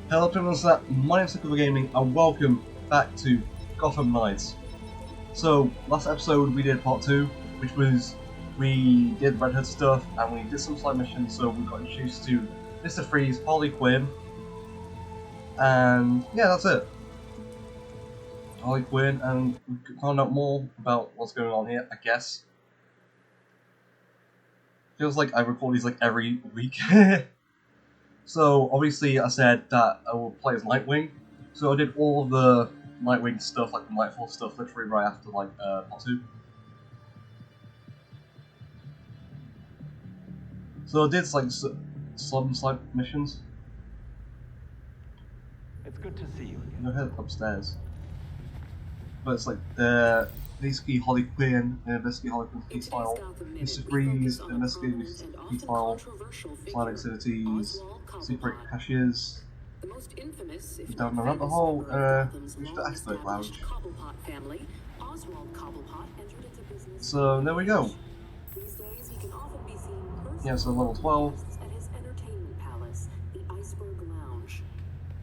Hello everyone, my name's Gaming and welcome back to Gotham Knights. So, last episode we did part 2, which was we did Red Hood stuff and we did some side missions, so we got introduced to Mr. Freeze, Harley Quinn, and yeah, that's it. Harley Quinn, and we found out more about what's going on here, I guess. Feels like I record these like every week. So, obviously I said that I will play as Nightwing, so I did all of the Nightwing stuff, like the Nightfall stuff, literally right after like part 2. So I did like some side missions. It's good to see you again. No head upstairs, but it's like basically Harley Quinn, investigate Harley Quinn's case file, Mr. Freeze, investigate his case file, side activities, secret caches. Down the rabbit hole, reach the expert lounge. So there we go. Yeah, so level 12.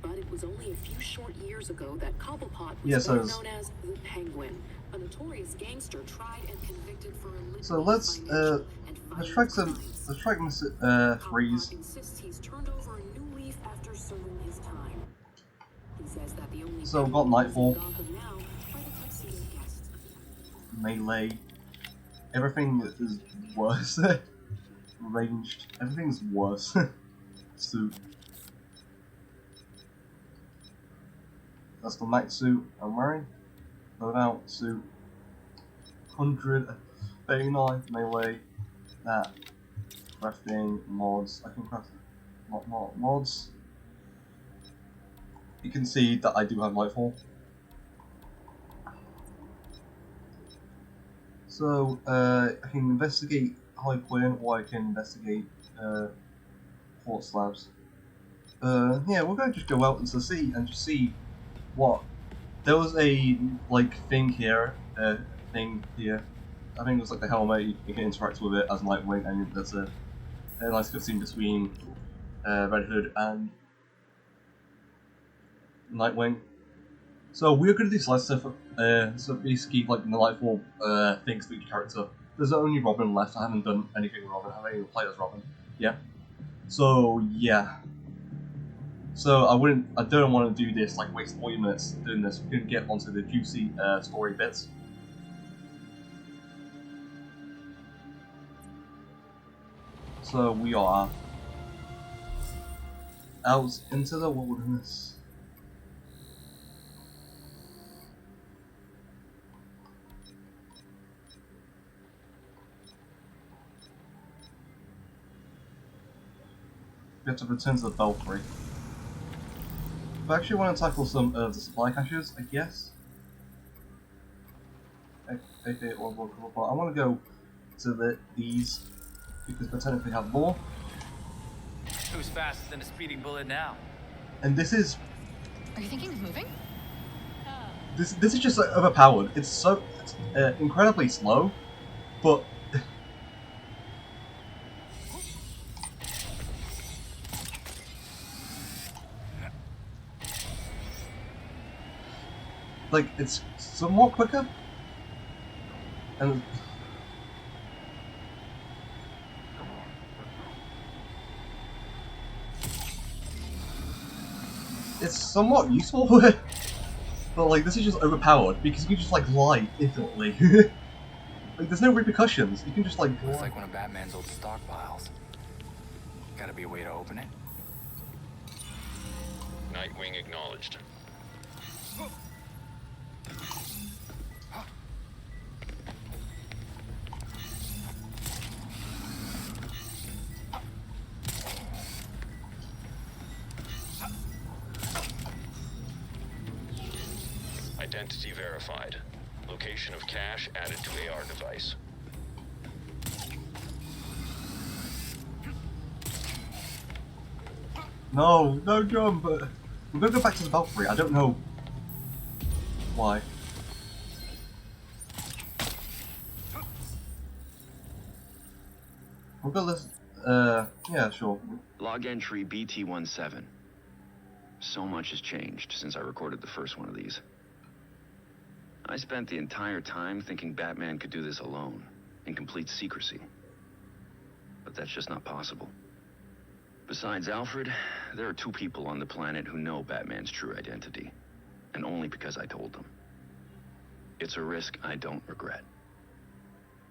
But it was only a few short years ago that Cobblepot was better known as the Penguin, a notorious gangster tried and convicted for a so let's track Mr. Freeze. Insists he's turned over a new leaf after serving his time. He says that the only so we've got Nightfall, Melee, everything is worse. Ranged, everything's worse. Suit. That's the max suit I'm wearing. Loadout suit. 139 melee. That. Crafting mods. I can craft mods. You can see that I do have Nightfall. So I can investigate Harley Quinn, or I can investigate port slabs. Yeah, we're going to just go out into the sea and just see what. There was a like thing here. I think it was like the helmet. You can interact with it as Nightwing, and there's a nice cutscene between Red Hood and Nightwing. So we're going to do slice stuff. So basically, like the Nightfall things for each character. There's only Robin left. I haven't done anything with Robin. I haven't even played as Robin. Yeah. So yeah. So I don't want to do this, like waste 40 minutes doing this. We're going to get onto the juicy story bits. So we are out into the wilderness. We have to return to the belfry. I actually want to tackle some of the supply caches, I guess. Okay, I want to go to these because they technically have more. Who's faster than a speeding bullet now? And this is. Are you thinking of moving? This is just like, overpowered. It's incredibly slow, but. Like, it's somewhat quicker. And it's somewhat useful, but like this is just overpowered because you can just like lie infinitely. Like there's no repercussions. You can just like. Looks like one of Batman's old stockpiles. Gotta be a way to open it. Nightwing acknowledged. Identity verified. Location of cache added to AR device. No, jump! But we're gonna go back to the belfry. I don't know why. We'll go listen. Yeah, sure. Log entry BT-17. So much has changed since I recorded the first one of these. I spent the entire time thinking Batman could do this alone, in complete secrecy. But that's just not possible. Besides Alfred, there are 2 people on the planet who know Batman's true identity, and only because I told them. It's a risk I don't regret.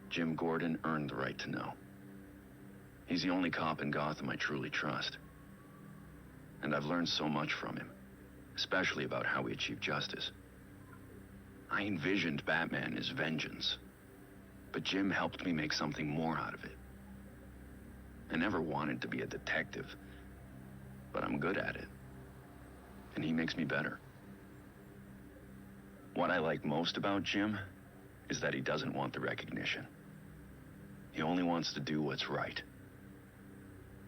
Jim Gordon earned the right to know. He's the only cop in Gotham I truly trust. And I've learned so much from him, especially about how we achieve justice. I envisioned Batman as vengeance, but Jim helped me make something more out of it. I never wanted to be a detective, but I'm good at it. And he makes me better. What I like most about Jim is that he doesn't want the recognition. He only wants to do what's right.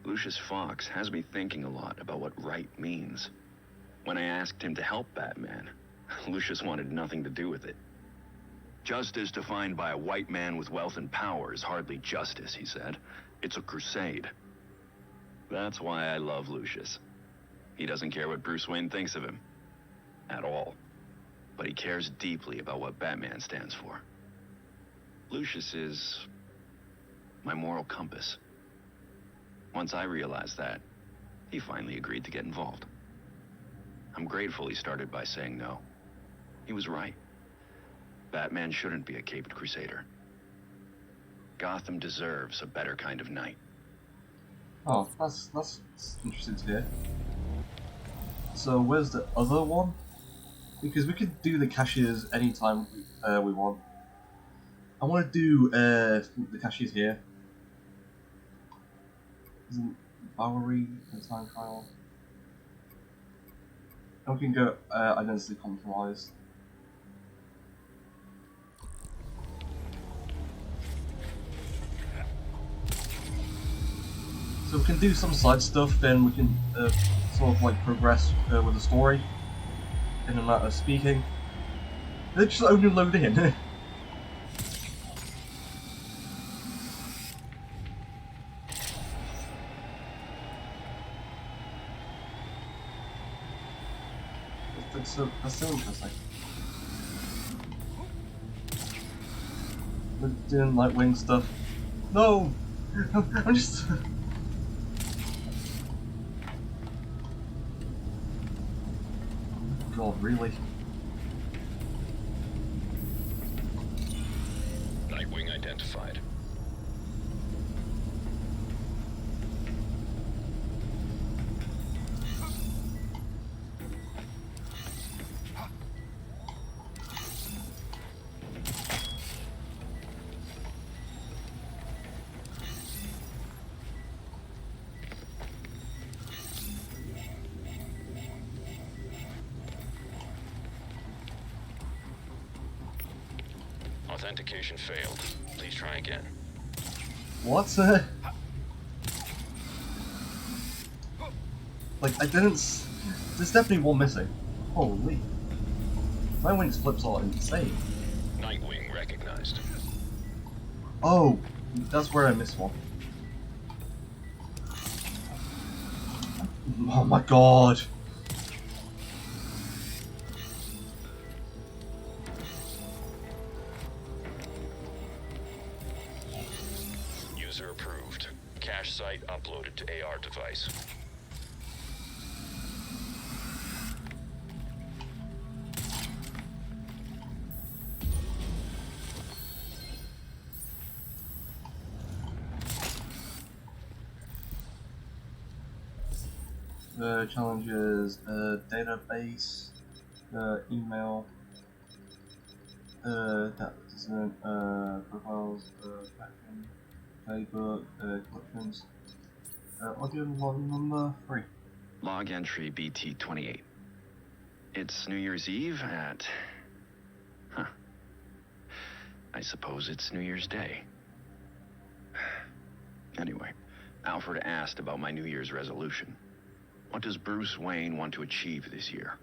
Lucius Fox has me thinking a lot about what right means. When I asked him to help Batman, Lucius wanted nothing to do with it. Justice defined by a white man with wealth and power is hardly justice, he said. It's a crusade. That's why I love Lucius. He doesn't care what Bruce Wayne thinks of him. At all. But he cares deeply about what Batman stands for. Lucius is my moral compass. Once I realized that, he finally agreed to get involved. I'm grateful he started by saying no. He was right. Batman shouldn't be a caped crusader. Gotham deserves a better kind of knight. Oh, that's interesting to hear. So where's the other one? Because we could do the cashiers anytime we want. I want to do the cashiers here. Isn't Bowery the time trial? And we can go identity compromised. So we can do some side stuff, then we can sort of like progress with the story in a matter of speaking. They just only load in. that's so interesting. We're doing Nightwing stuff. No! I'm just... God, really? Nightwing identified. Authentication failed. Please try again. What? Like, I didn't... There's definitely one missing. Holy. Nightwing's flips are insane. Nightwing recognized. Oh, that's where I missed one. Oh my god. User approved. Cache site uploaded to AR device. The challenges, database, email, that isn't, profiles, backend, playbook, collections, audio log number 3. Log entry BT28. It's New Year's Eve at... Huh. I suppose it's New Year's Day. Anyway, Alfred asked about my New Year's resolution. What does Bruce Wayne want to achieve this year?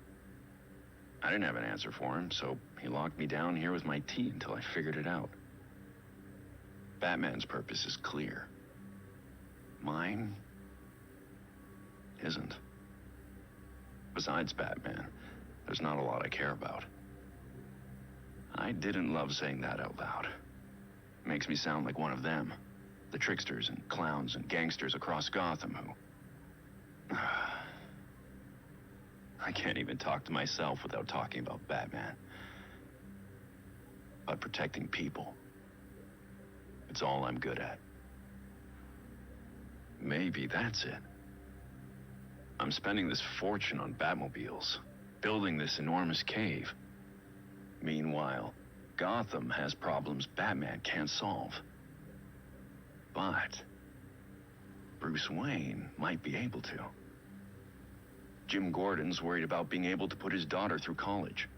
I didn't have an answer for him, so he locked me down here with my tea until I figured it out. Batman's purpose is clear. Mine isn't. Besides Batman, there's not a lot I care about. I didn't love saying that out loud. Makes me sound like one of them. The tricksters and clowns and gangsters across Gotham who... I can't even talk to myself without talking about Batman. But protecting people. It's all I'm good at. Maybe that's it. I'm spending this fortune on Batmobiles, building this enormous cave. Meanwhile, Gotham has problems Batman can't solve. But Bruce Wayne might be able to. Jim Gordon's worried about being able to put his daughter through college.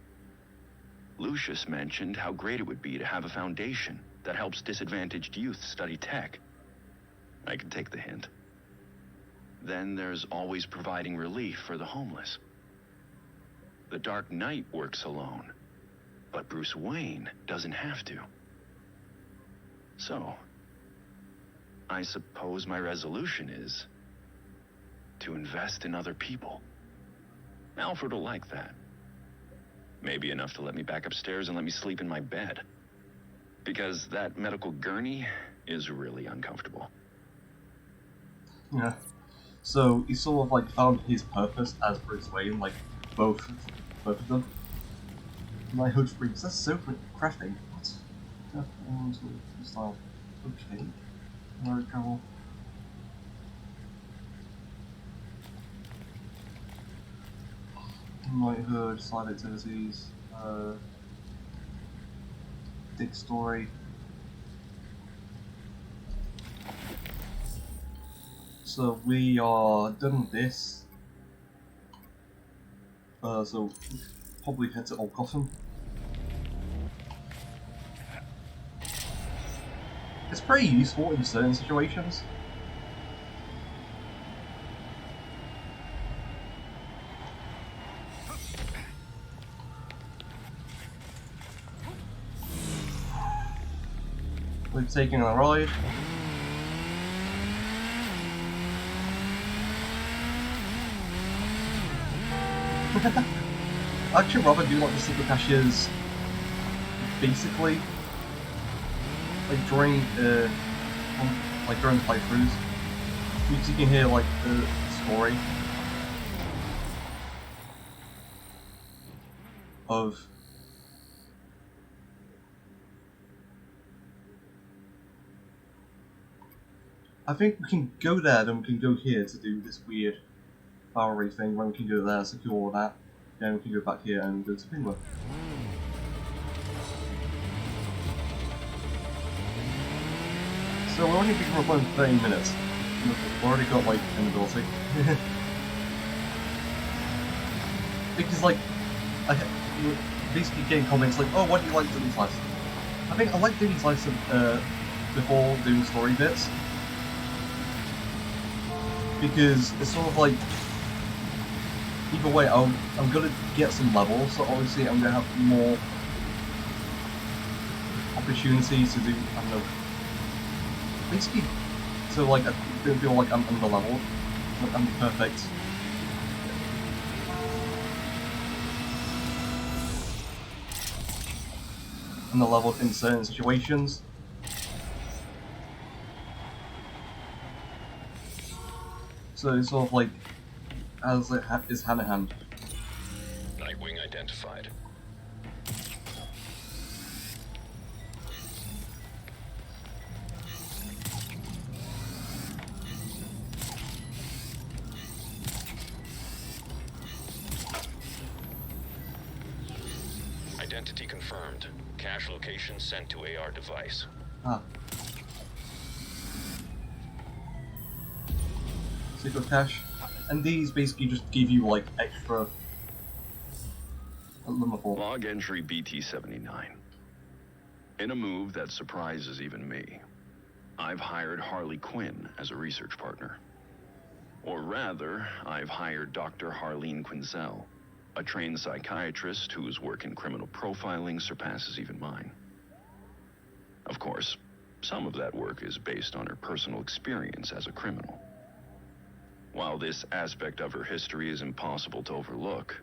Lucius mentioned how great it would be to have a foundation that helps disadvantaged youth study tech. I can take the hint. Then there's always providing relief for the homeless. The Dark Knight works alone, but Bruce Wayne doesn't have to. So, I suppose my resolution is to invest in other people. Alfred will like that. Maybe enough to let me back upstairs and let me sleep in my bed. Because that medical gurney is really uncomfortable. Yeah. So he sort of like found his purpose as Bruce Wayne, like both of them. Knighthood Freaks, that's so crafting. What? Style. Okay. Where it go? Knighthood, side activities, Dick story. So we are done with this. So probably head to Old Gotham. It's pretty useful in certain situations. We've taken a ride. Actually, rather do like the secret caches basically like during during playthroughs, because you can hear like the story of I think we can go there, then we can go here to do this weird Bowery thing, when we can go there, secure all that, then we can go back here and go to Penguin. So we're only picking up on 30 minutes. We've already got like an ability. Because like, I basically getting comments like, oh, why do you like doing these lives? I think I like doing these lives before doing story bits. Because it's sort of like, either way, I'm gonna get some levels, so obviously I'm gonna have more opportunities to do, I don't know, basically, so like I don't feel like I'm under leveled, like I'm perfect. Under leveled in certain situations. So it's sort of like, as it is hand in hand. Nightwing identified. Identity confirmed. Cache location sent to AR device. Ah. Secret cache. And these basically just give you like extra limitable. Log entry BT-79. In a move that surprises even me, I've hired Harley Quinn as a research partner. Or rather, I've hired Dr. Harleen Quinzel, a trained psychiatrist whose work in criminal profiling surpasses even mine. Of course, some of that work is based on her personal experience as a criminal. While this aspect of her history is impossible to overlook,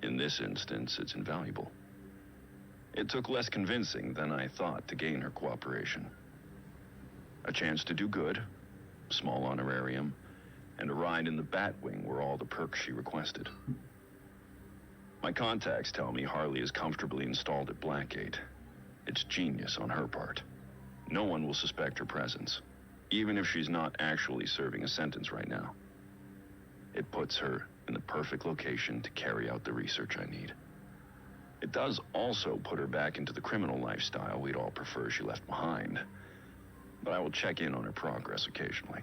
in this instance, it's invaluable. It took less convincing than I thought to gain her cooperation. A chance to do good, small honorarium, and a ride in the Batwing were all the perks she requested. My contacts tell me Harley is comfortably installed at Blackgate. It's genius on her part. No one will suspect her presence, even if she's not actually serving a sentence right now. It puts her in the perfect location to carry out the research I need. It does also put her back into the criminal lifestyle we'd all prefer she left behind, but I will check in on her progress occasionally.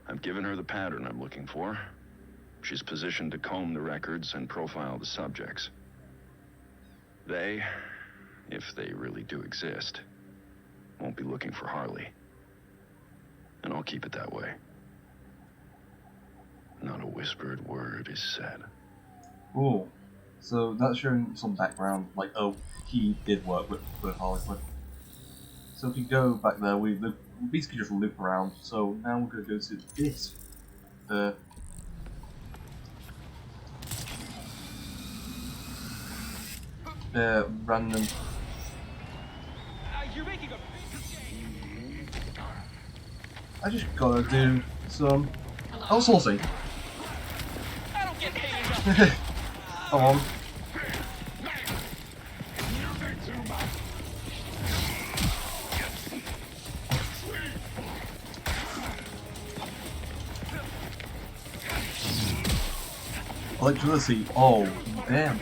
I've given her the pattern I'm looking for. She's positioned to comb the records and profile the subjects. They, if they really do exist, won't be looking for Harley. And I'll keep it that way. Not a whispered word is said. Ooh. So that's showing some background, like, oh, he did work with Harley Quinn. So if we go back there, we basically just loop around. So now we're going to go to this. Random. You're making a big mistake. I just gotta do some outsourcing. I don't get paid enough. Come on. Electricity. Oh, damn.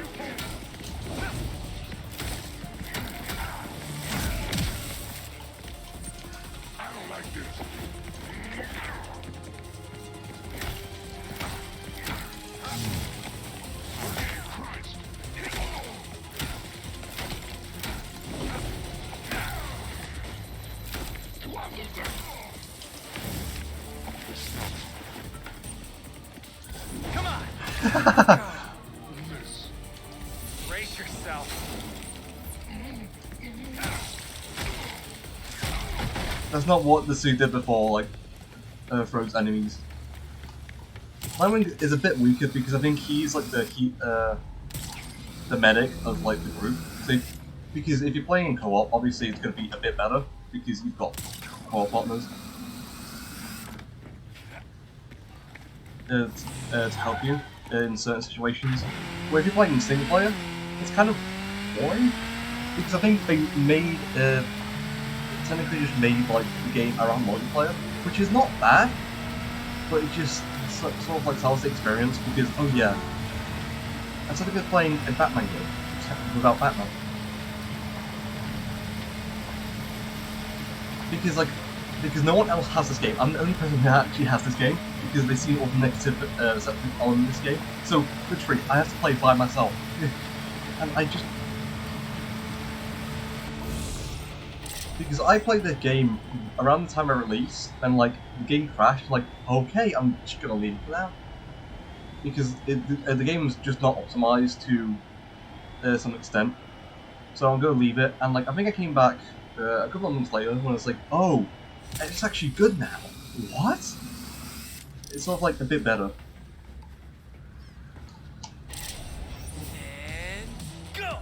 Come on. Brace yourself. That's not what the suit did before, like, throws enemies. Nightwing is a bit weaker because I think he's like the medic of like the group. So, because if you're playing in co-op, obviously it's going to be a bit better because you've got co-op partners to help you in certain situations. Where if you're playing in single player, it's kind of boring because I think they made technically just made like the game around multiplayer, which is not bad, but it just sort of like sells the experience because oh yeah, instead of just playing a Batman game without Batman, because no one else has this game. I'm the only person who actually has this game because they see all the negative stuff on this game. So literally, I have to play by myself, and I just. Because I played the game around the time I released, and like the game crashed. Like, okay, I'm just gonna leave it for now because the game was just not optimized to some extent. So I'm gonna leave it. And like I think I came back a couple of months later when I was like, oh, it's actually good now. What? It's sort of like a bit better. And go.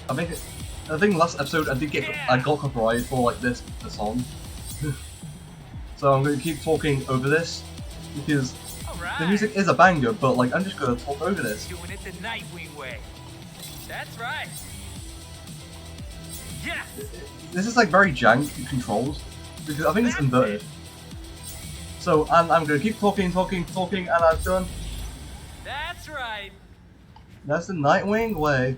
I think last episode I got copyrighted for like the song. So I'm gonna keep talking over this because the music is a banger, but like I'm just gonna talk over this. Doing it the Nightwing way. That's right. Yeah. This is like very jank controls because I think it's inverted. So I'm gonna keep talking, and I've done. That's right. That's the Nightwing way.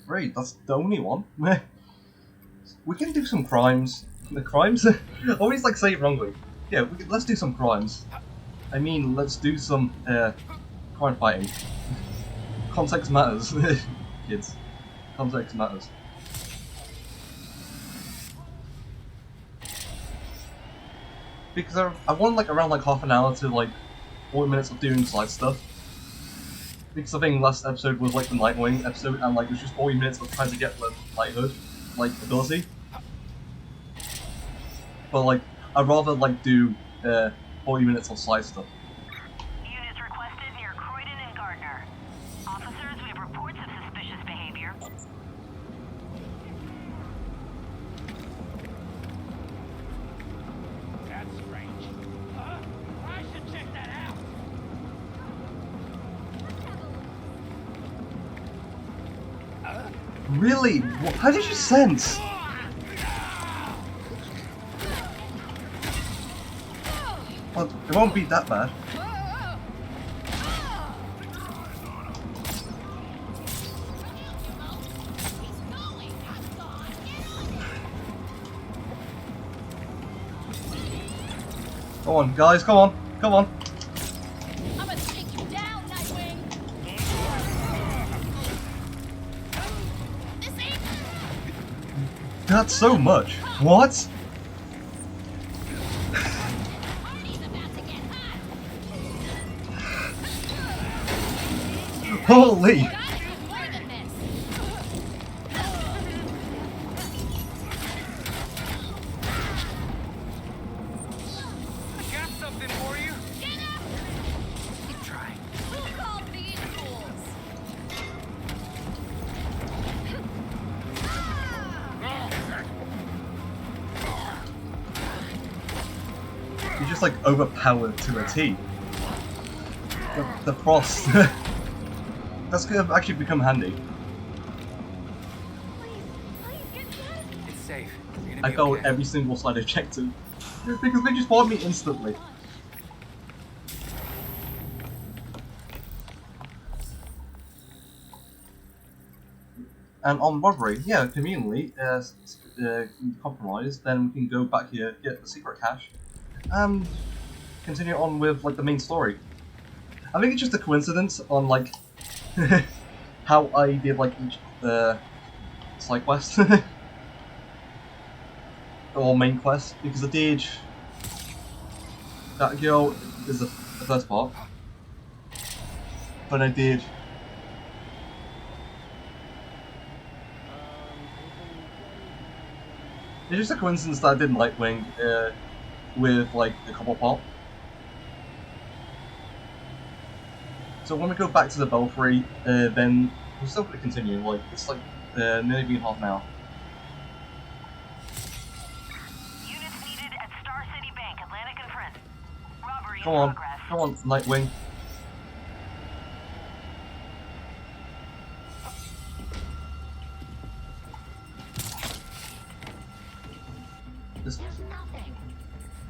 Great, that's the only one. We can do some crimes. The crimes? I always like say it wrongly. Yeah, let's do some crimes. I mean, let's do some crime fighting. Context matters, kids. Context matters. Because I want like around like half an hour to like 40 minutes of doing side stuff. Because I think last episode was like the Nightwing episode, and like it was just 40 minutes of trying to get the Lighthood, like, ability. But like, I'd rather like do 40 minutes of side stuff. Units requested near Croydon and Gardner. Officers, we have reports of suspicious behavior. That's strange. I should check that out. Really? How did you sense? Well, it won't be that bad. Come on, guys, come on, come on. I'm gonna take you down, Nightwing. This ain't. That's so much. What? Party's about to get hot. Holy! Gotta do more than this. I got something for you. Get up! Keep trying. Who called these fools? You're just like overpowered to a T. The frost. That's gonna actually become handy. Please get back. It's safe. You're I gonna be failed okay. every single slide I checked to. Because they just spawned me instantly. And on robbery, yeah, conveniently, compromised, then we can go back here, get the secret cache, and continue on with like the main story. I think it's just a coincidence on like how I did like each side quest or main quest, because I did Batgirl is the first part, but I did it's just a coincidence that I did Nightwing with like the couple pop. So when we go back to the Belfry, then we're still going to continue. Like it's like nearly been half an hour. Units needed at Star City Bank, Atlantic and Friend. Robbery Come in on, progress. come on, Nightwing.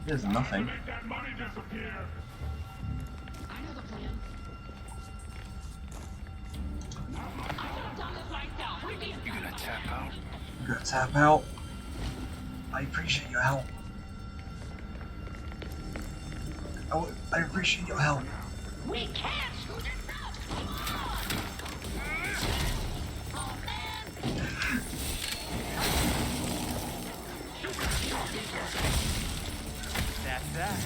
There's nothing. You gonna tap out? I'm gonna tap out. I appreciate your help. I appreciate your help. We can't shoot this up. Oh man. That's that.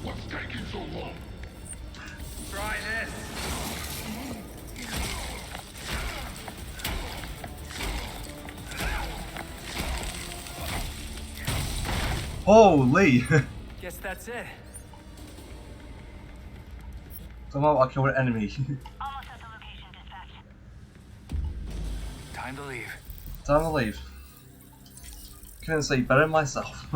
What's taking so long? Try this. Holy! Guess that's it. Somehow I killed an enemy. Almost at the location, dispatch. Time to leave. Time to leave. Couldn't say better myself.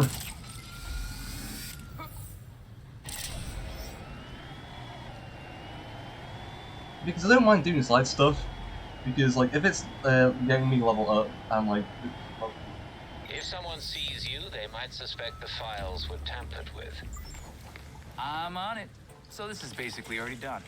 Because I don't mind doing side stuff. Because like if it's getting me level up and like If someone sees you, they might suspect the files were tampered with. I'm on it. So this is basically already done.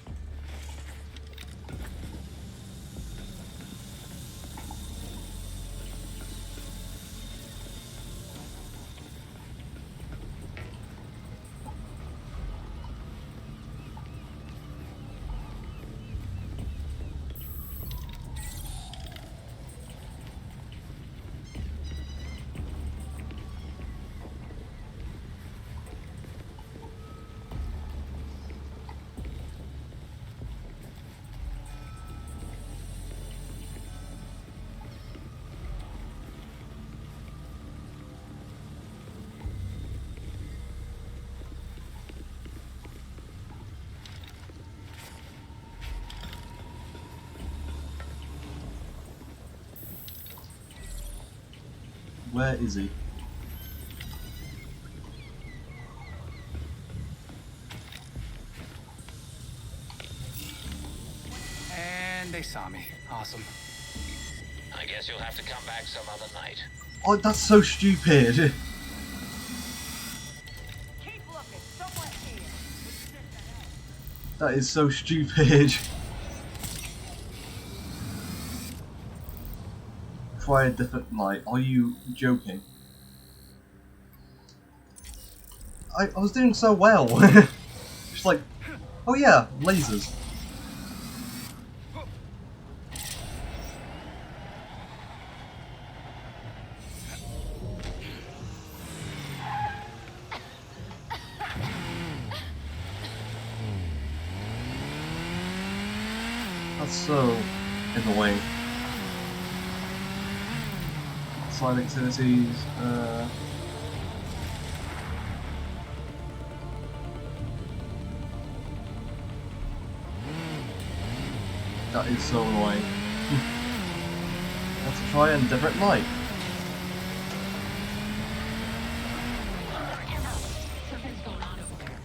Where is he? And they saw me. Awesome. I guess you'll have to come back some other night. Oh, that's so stupid. Keep looking. Somewhere here. That is so stupid. Try a different night. Are you joking? I was doing so well. Just like, oh yeah, lasers. That's so annoying. Side activities, that is so annoying. Let's try a different night. Something's going on over there.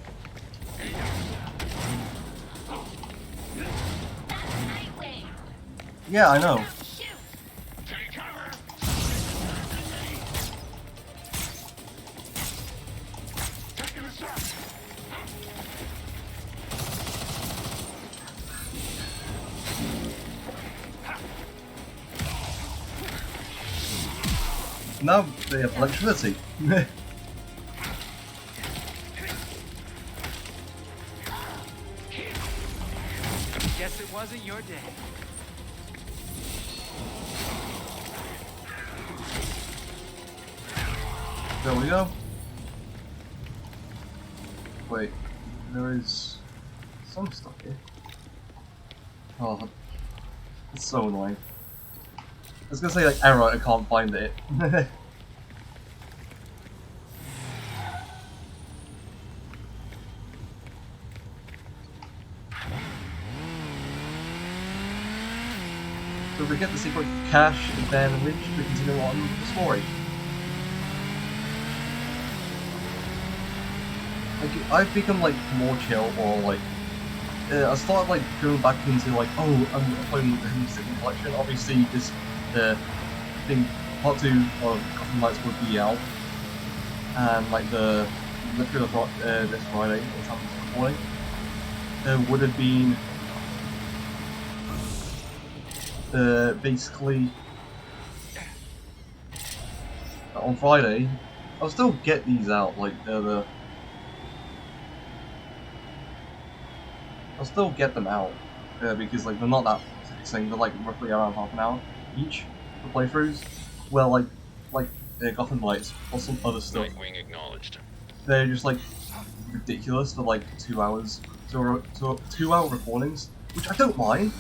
That's Nightwing. Yeah, I know. Shoot. Take cover! Taking a shot! Now they have electricity. Guess it wasn't your day. There we go. Wait, there is some stuff here. Oh, it's so annoying. I was gonna say like error, I can't find it. So if we get the secret cache, then we should continue on with the story. Like, I've become like more chill, or like I started like going back into like, oh, I'm playing the Secret Collection. Obviously, this thing part 2 of Gotham Knights would be out, and like the literally this Friday, or time this recording, there would have been basically on Friday. I'll still get these out, like I'll still get them out because like they're not that taxing. They're like roughly around half an hour each for playthroughs. Well, like Gotham Knights or some other stuff. Nightwing acknowledged. They're just like ridiculous for like 2 hours, 2 hour recordings, which I don't mind.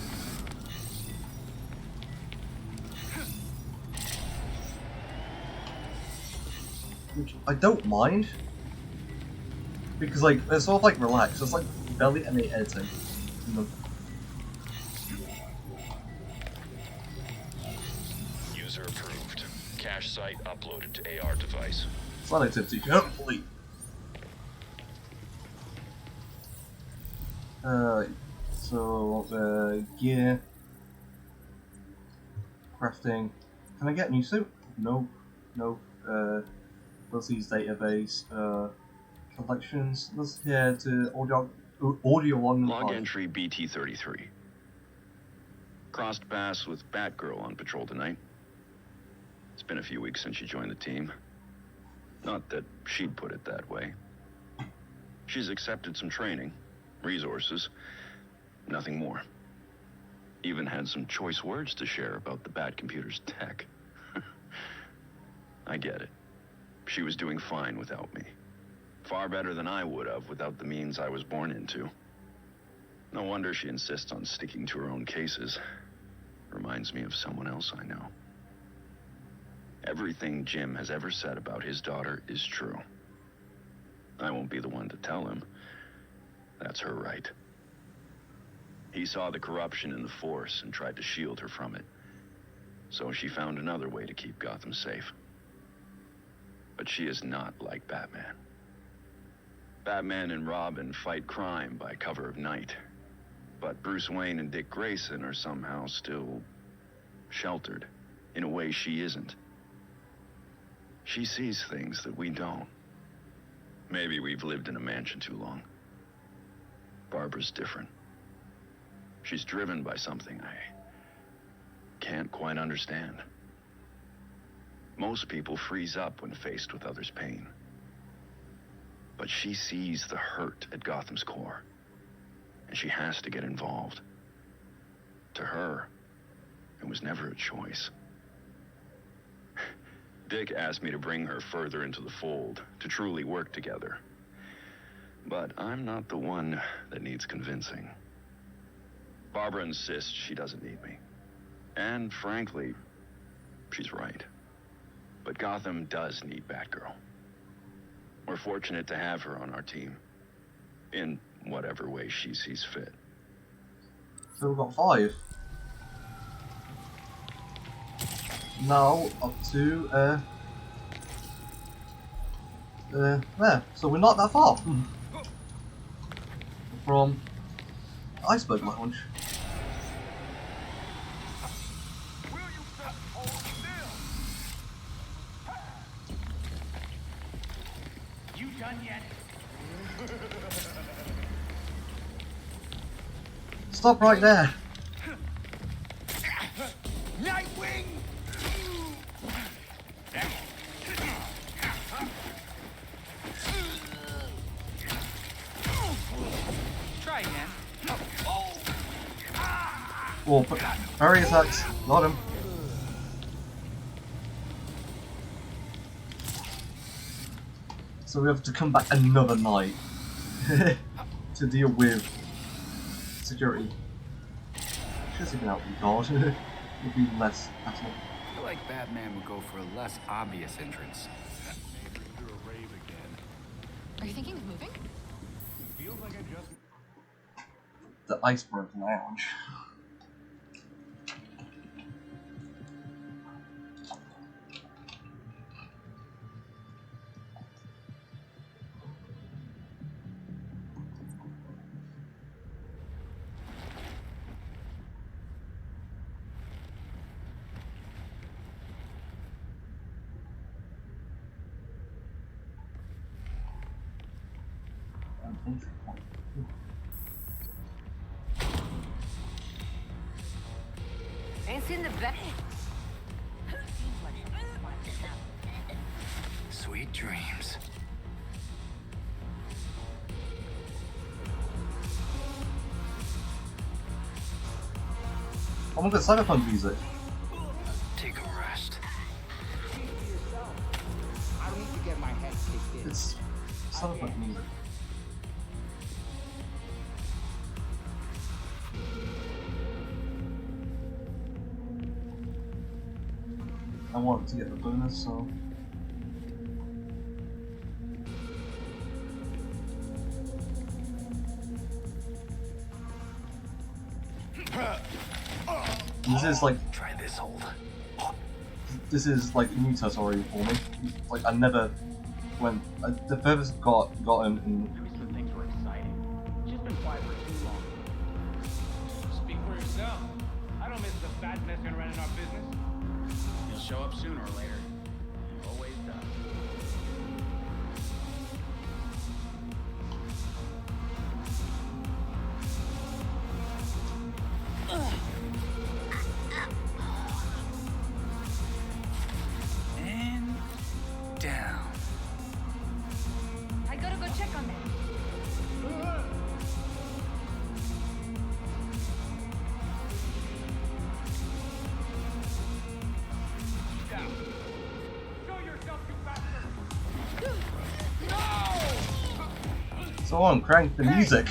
Which I don't mind because like they're sort of like relaxed. It's like barely any editing in them. User approved. Cache site uploaded to AR device. Side activity complete. So gear, crafting. Can I get a new suit? Nope. Nope. Abilities database. Collections. Let's head to audio on Log entry BT33. Crossed paths with Batgirl on patrol tonight. It's been a few weeks since she joined the team. Not that she'd put it that way. She's accepted some training, resources, nothing more. Even had some choice words to share about the Batcomputer's tech. I get it. She was doing fine without me. Far better than I would have without the means I was born into. No wonder she insists on sticking to her own cases. Reminds me of someone else I know. Everything Jim has ever said about his daughter is true. I won't be the one to tell him. That's her right. He saw the corruption in the force and tried to shield her from it. So she found another way to keep Gotham safe. but she is not like Batman. Batman and Robin fight crime by cover of night, but Bruce Wayne and Dick Grayson are somehow still sheltered in a way she isn't. She sees things that we don't. Maybe we've lived in a mansion too long. Barbara's different. She's driven by something I can't quite understand. Most people freeze up when faced with others' pain. But she sees the hurt at Gotham's core, and she has to get involved. To her, it was never a choice. Dick asked me to bring her further into the fold, to truly work together. But I'm not the one that needs convincing. Barbara insists she doesn't need me. And frankly, she's right. But Gotham does need Batgirl. We're fortunate to have her on our team, in whatever way she sees fit. So we've got 5. Now up to there. So we're not that far from Iceberg Lounge. You done yet? Stop right there. Nightwing! Try again. Oh, parry attacks. Got him. So we have to come back another night to deal with security. Should have been out with God. Would be less hassle. I feel like Batman would go for a less obvious entrance. You're a rave again. Are you thinking of moving? Feels like I just... The Iceberg Lounge. Ain't seen the best. Sweet dreams. Oh my god, cyberpunk music. Take a rest. I need to get my head kicked in. It's cyberpunk music. I want to get the bonus, so... This is like... Try this hold. This is like new territory for me. Like, I never went... the furthest I've gotten in... I used to think were exciting. Just been quiet for too long. Speak for yourself. I don't miss the fat mess gonna run in our business. He'll show up sooner or later. Always does. And down. I gotta go check on that. Down. Show yourself, you bastard! So on, crank the music.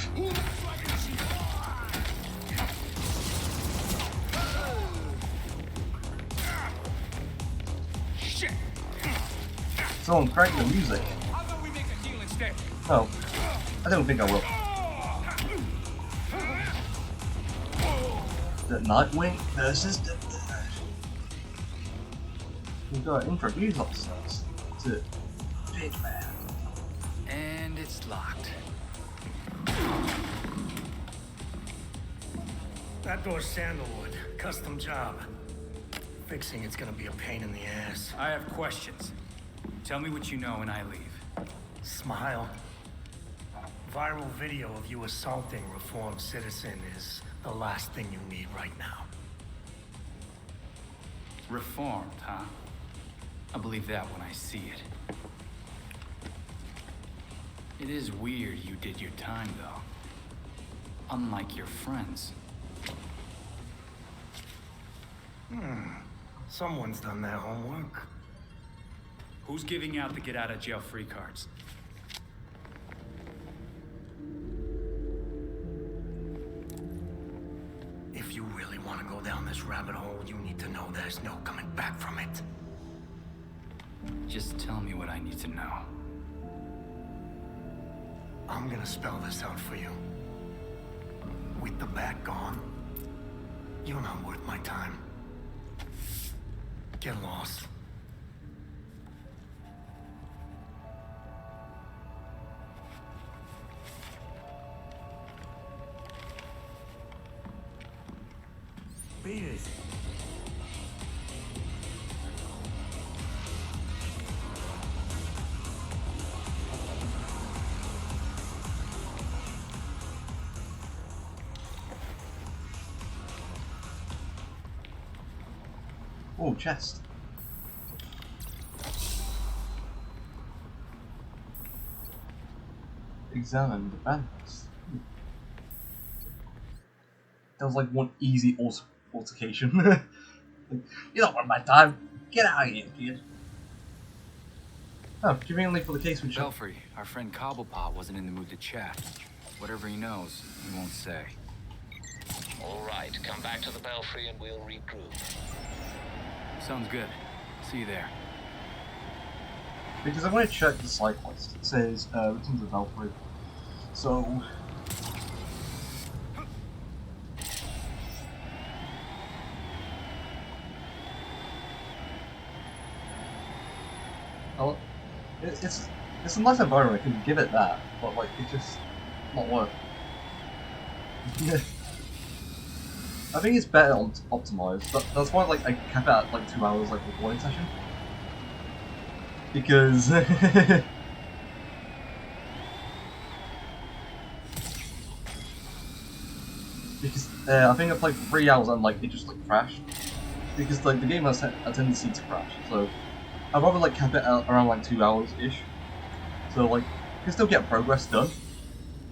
Shit! So on, crank the music. How about we make a deal instead? No, I don't think I will. The Nightwing versus the Redhood. We've got to introduce ourselves to Big man. And it's locked. That door's sandalwood. Custom job. Fixing it's gonna be a pain in the ass. I have questions. Tell me what you know and I leave. Smile. Viral video of you assaulting reformed citizen is the last thing you need right now. Reformed, huh? I believe that when I see it. It is weird you did your time, though. Unlike your friends. Someone's done their homework. Who's giving out the get-out-of-jail-free cards? If you really want to go down this rabbit hole, you need to know there's no coming back from it. Just tell me what I need to know. I'm gonna spell this out for you. With the bat gone, you're not worth my time. Get lost. Beat it. Oh, chest. Examine the bandits. That was like one easy altercation. Like, you don't want my time. Get out of here, kid. Oh, conveniently for the case we shot. Belfry, our friend Cobblepot wasn't in the mood to chat. Whatever he knows, he won't say. All right, come back to the Belfry and we'll regroup. Sounds good. See you there. Because I want to check the side quest. It says, return to the Belfry. So... Oh, it's a nice environment, I can give it that, but like, it's just not work. I think it's better on optimized, but that's why like I kept it at like 2 hours like recording session. Because I think I played for 3 hours and like it just like crashed. Because like the game has a tendency to crash, so I'd rather like cap it out around like 2 hours ish. So like you can still get progress done.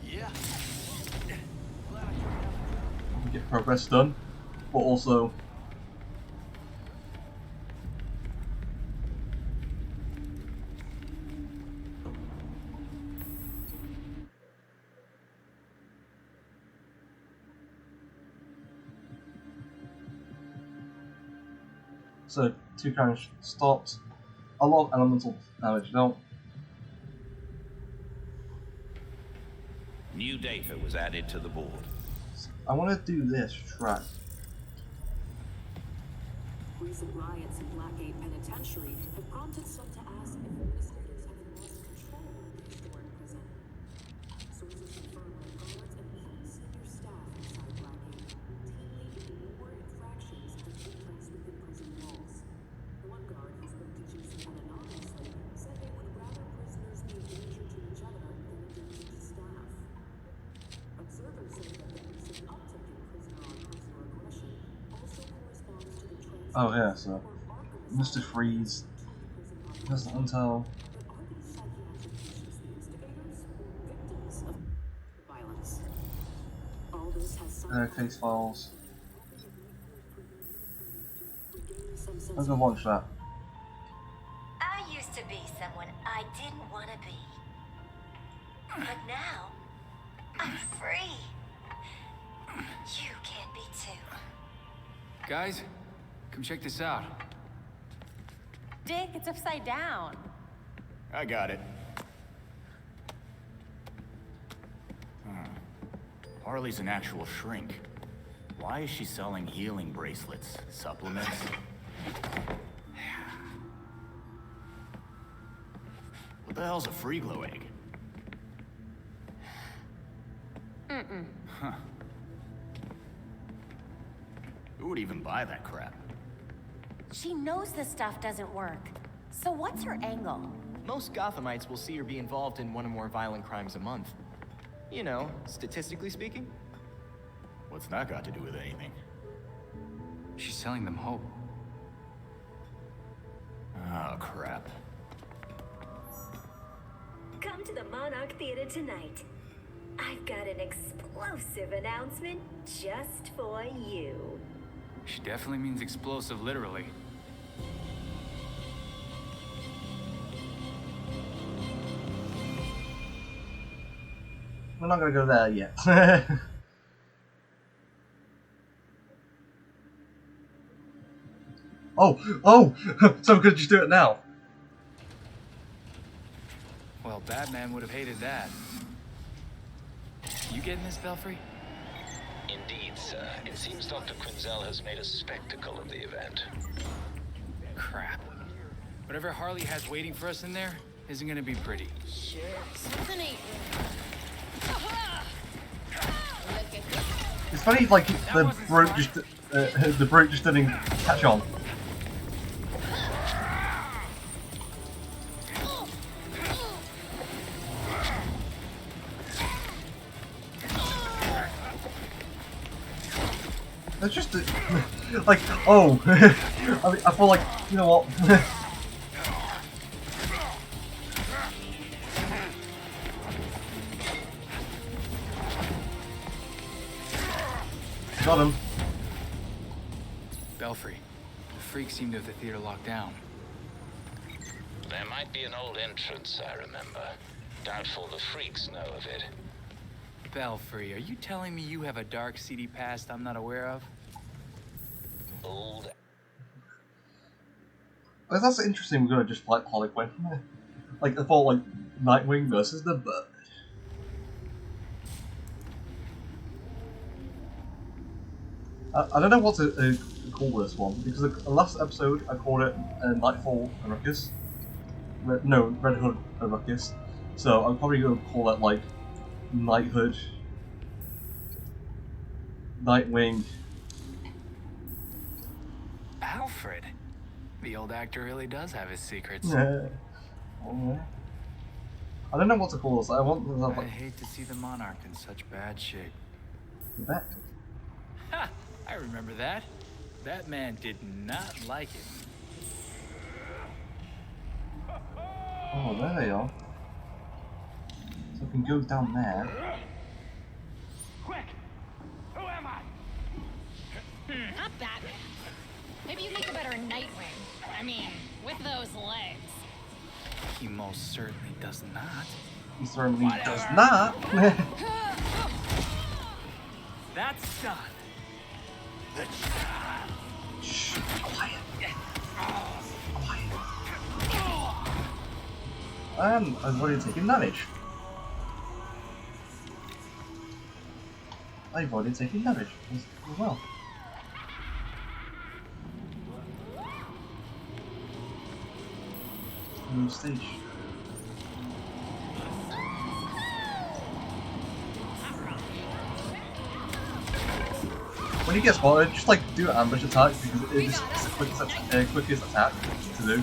Yeah. Get progress done, but also so 2 damage stopped. A lot of elemental damage now. New data was added to the board. I want to do this track. Recent riots in Blackgate Penitentiary have prompted some to ask if administrators have lost control of the historic prison. Sources confirm that guards and even senior staff inside Blackgate routinely ignore infractions that take place within prison walls. One guard who spoke to Jason anonymously said they would rather prisoners be a danger to each other than a danger to staff. Observers say that the recent uptick in prisoner-on-prisoner aggression also corresponds to the trend. Oh yeah, so Mr. Freeze, Mr. Intel. But are these psychiatric patients the instigators or victims of violence? All this has some Case files. regain some sense I'm gonna launch that. I used to be someone I didn't want to be. But now, I'm free. You can be too. Guys, come check this out. Dick, it's upside down. I got it. Harley's an actual shrink. Why is she selling healing bracelets? Supplements? What the hell's a free glow egg? Huh. Who would even buy that crap? She knows this stuff doesn't work. So what's her angle? Most Gothamites will see her be involved in one or more violent crimes a month. You know, statistically speaking. What's that got to do with anything? She's selling them hope. Oh, crap. Come to the Monarch Theater tonight. I've got an explosive announcement just for you. She definitely means explosive, literally. We're not gonna go there yet. Oh! So we could just do it now. Well, Batman would have hated that. You getting this, Belfry? Indeed, sir. It seems Dr. Quinzel has made a spectacle of the event. Crap. Whatever Harley has waiting for us in there isn't gonna be pretty. Sure. Something ain't Look at this. It's funny, like the brute just didn't catch on. It's just like, oh, I feel like, you know what? Got him. Belfry, the freaks seem to have the theater locked down. There might be an old entrance, I remember. Doubtful the freaks know of it. Belfry, are you telling me you have a dark, seedy past I'm not aware of? Old. Well, that's interesting. We're gonna just fight Harley Quinn. Like I thought, like Nightwing versus the Bird. I don't know what to call this one because the last episode I called it Nightfall Ruckus. Red Hood Ruckus. So I'm probably gonna call it like Knighthood, Nightwing. Alfred? The old actor really does have his secrets. Yeah. I don't know what to call this. I want to have I like hate to see the Monarch in such bad shape. back. Ha! I remember that. That man did not like it. Oh, there they are. So I can go down there. Quick! Who am I? Not Batman. Maybe you make a better Nightwing. I mean, with those legs. He most certainly does not. He certainly does not. That's done. Shh, quiet. Quiet. I've already taken damage. I've already taken damage as well. New stage. When you get spotted, just like do an ambush attack because it's the quickest attack to do.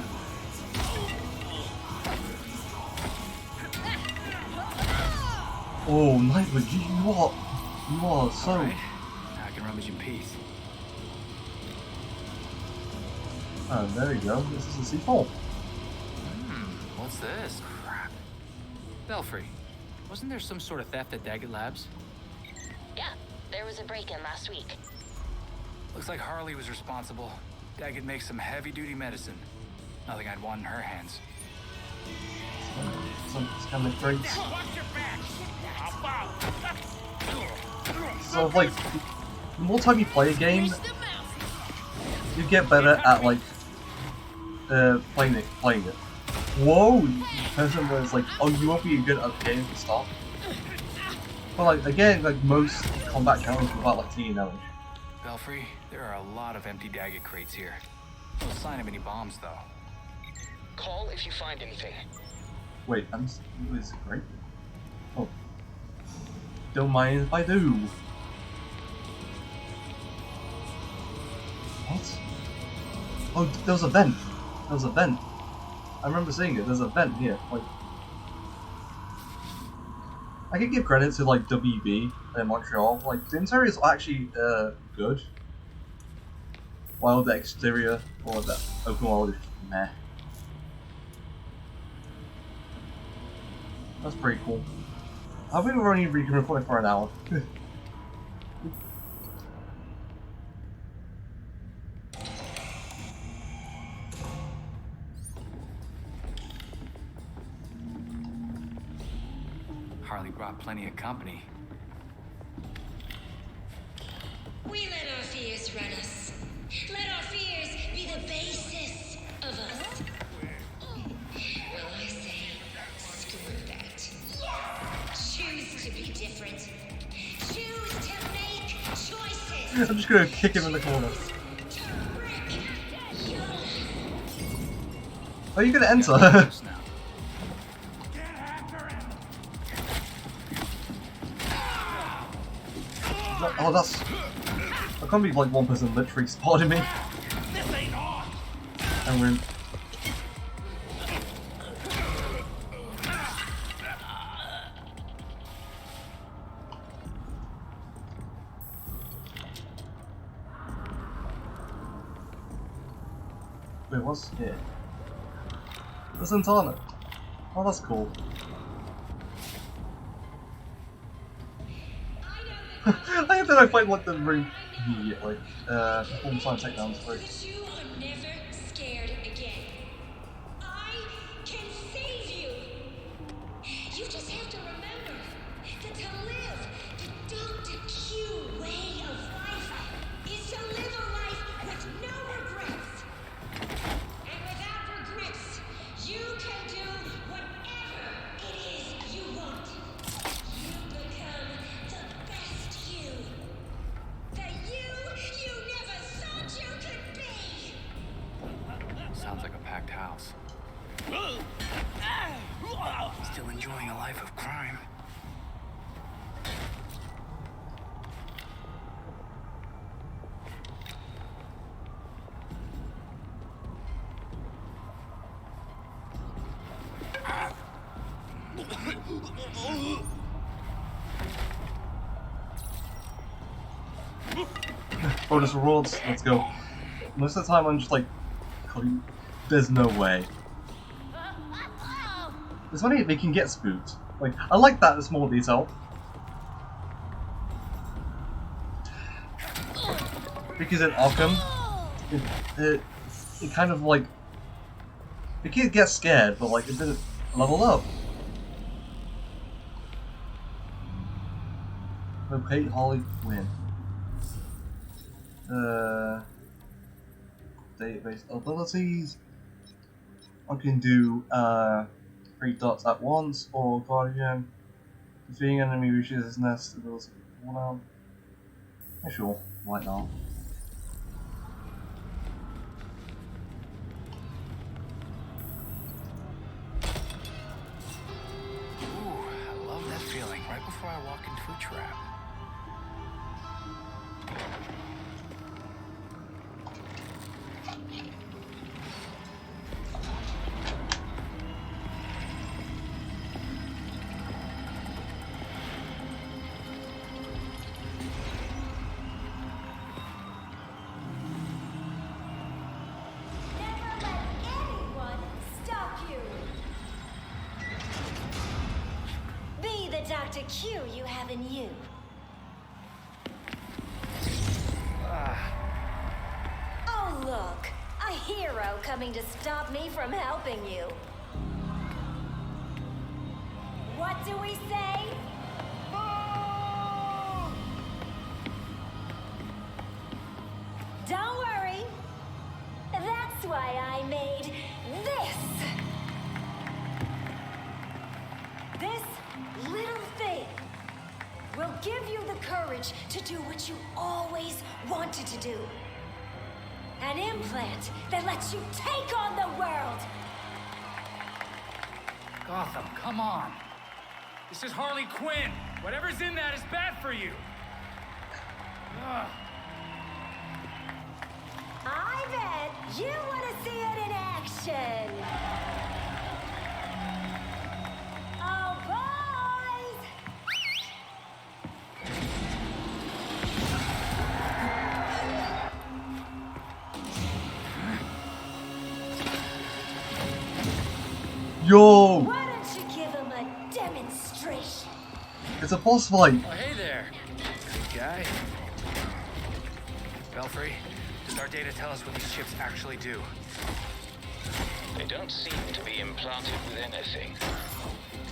Oh, Nightwing, you are so. Right. Now I can rummage in peace. And there you go. This is a C4. What's this? Crap. Belfry, wasn't there some sort of theft at Daggett Labs? Yeah, there was a break-in last week. Looks like Harley was responsible. Daggett makes some heavy-duty medicine. Nothing I'd want in her hands. Some kind of crates. Watch your back! So like, the more time you play a game, you get better at like playing it. Whoa! Person was like, oh, you won't be good at the game to start. But like again, like most combat challenges without like taking damage. Belfry, there are a lot of empty Daggett crates here. No sign of any bombs, though. Call if you find anything. Wait, is it great? Oh. Don't mind if I do. What? Oh, there was a vent. There was a vent. I remember seeing it. There's a vent here. Like, I could give credit to like WB in Montreal. Like the interior is actually good, while the exterior or the open world is meh. That's pretty cool. I think we've only been recording for an hour. Harley brought plenty of company. We let our fears run us. Let our fears be the basis of us. Well, I say, screw that. Choose to be different. Choose to make choices. I'm just gonna kick him in the corner. Are you gonna enter? Oh, that's... I can't believe like one person literally spotted me. And we're in... Wait, what's here? The Santana. Oh, that's cool. I had to find like the room immediately. Perform sign takedowns first. You are never scared again. I can save you. You just have to remember that to live the Dr. Q way of life is to live a life with no regrets. And without regrets, you can do whatever it is you want. You become the best you. The you never thought you could be. Sounds like a packed house. Still enjoying a life of crime. Bonus rewards, let's go. Most of the time I'm just like, there's no way. It's funny if they can get spooked. Like, I like that small detail. Because in Arkham, it kind of like, the kid gets scared, but like it didn't level up. Locate Harley Quinn. Database abilities. I can do 3 dots at once or Guardian. Defeating enemy reaches his nest ability. Yeah, sure, why not? Ooh, I love that feeling right before I walk into a trap. Dr. Q you have in you. Oh, look. A hero coming to stop me from helping you. What do we say? Don't worry. That's why I made this. This little thing will give you the courage to do what you always wanted to do. An implant that lets you take on the world. Gotham, come on. This is Harley Quinn. Whatever's in that is bad for you. Ugh. I bet you want to see it in action. Oh, boys! Yo! Why don't you give him a demonstration? It's a boss fight! Oh, hey there. Good guy. Belfry, does our data tell us what these chips actually do? They don't seem to be implanted with anything.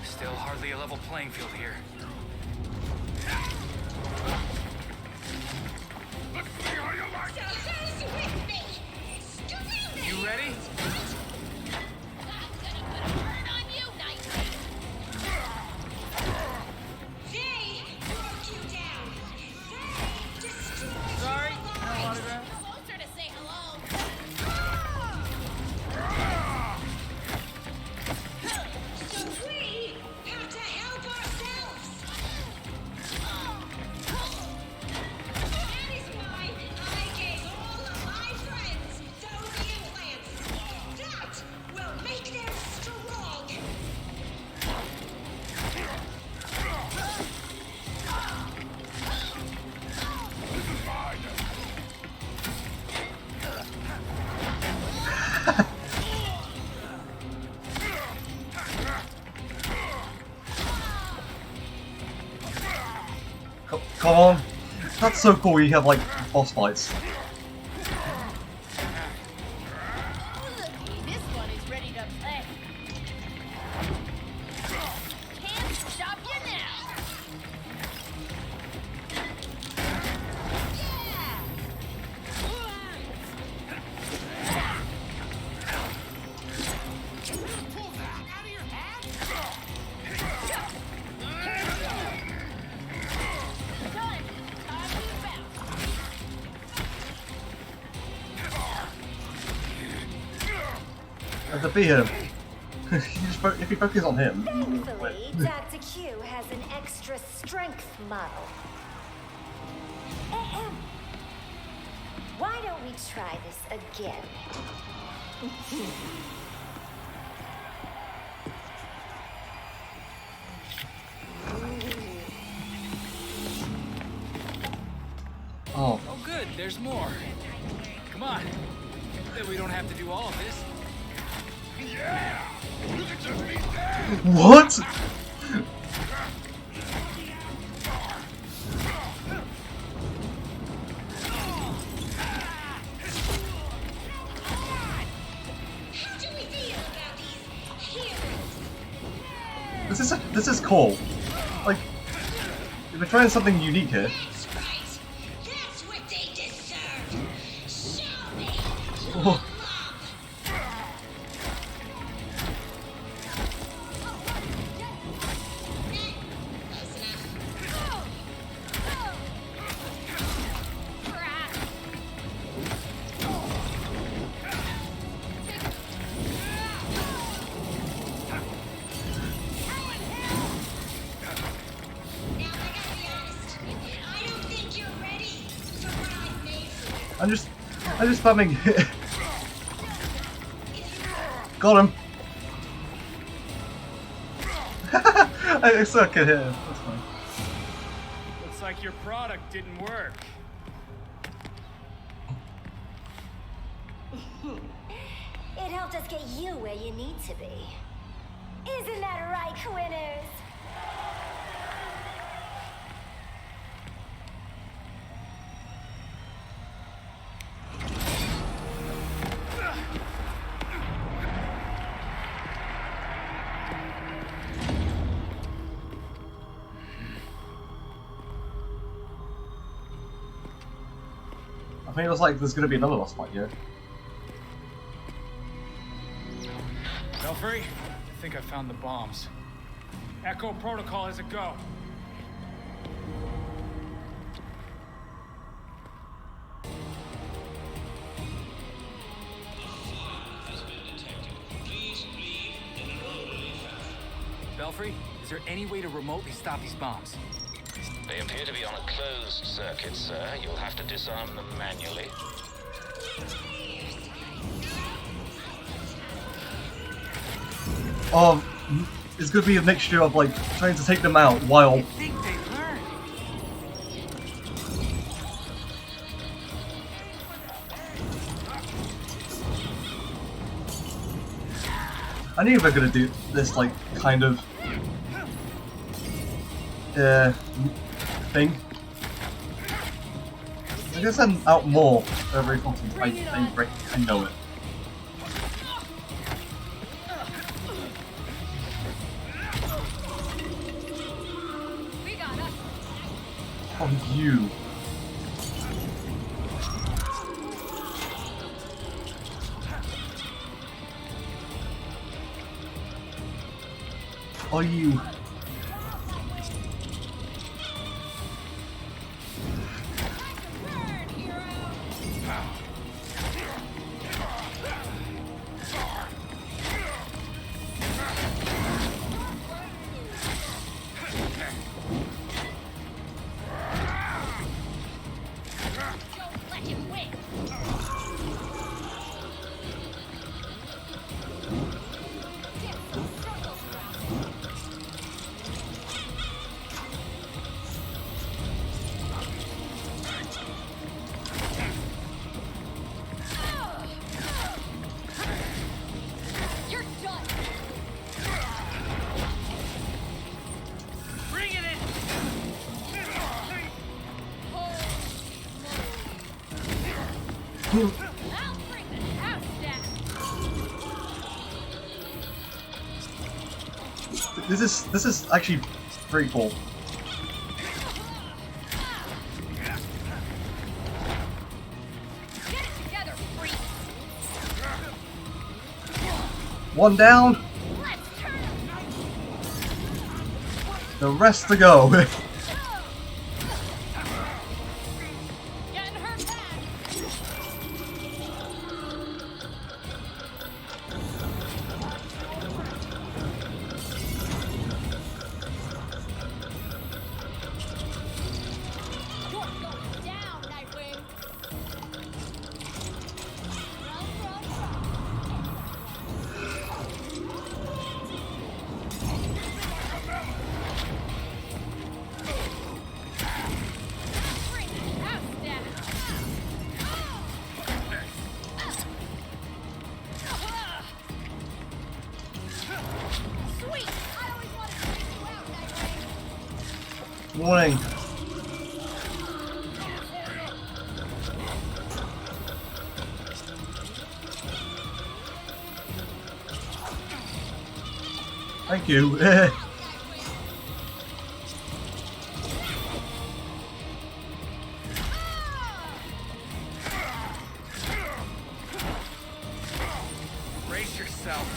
Still hardly a level playing field here. You ready? Sorry, no autograph. Come on! That's so cool you have like boss fights. Looky, this one is ready to play. Can't stop you now. Pull that out of your hat. Done. Time to bounce. And to be him. If you focus on him, you will Thankfully, win. Dr. Q has an extra strength model. Ahem. Why don't we try this again? Oh. Oh, good. There's more. Come on. Then we don't have to do all of this. What? This is cool. Like, we're trying something unique here. Oh. I'm just spamming. Got him. I suck at him. That's fine. Looks like your product didn't work. It helped us get you where you need to be. Isn't that right, Quinners? I think it was like there's gonna be another boss fight here. Belfry, I think I found the bombs. Echo Protocol is a go. Belfry, is there any way to remotely stop these bombs? They appear to be on a closed circuit, sir. You'll have to disarm them manually. It's gonna be a mixture of like trying to take them out while. I think they learned. I knew they were gonna do this like kind of thing. I guess I'm out more every fucking I know it. Oh, you. Oh, you. This is actually pretty cool. One down. The rest to go. Morning. Thank you. Brace yourself.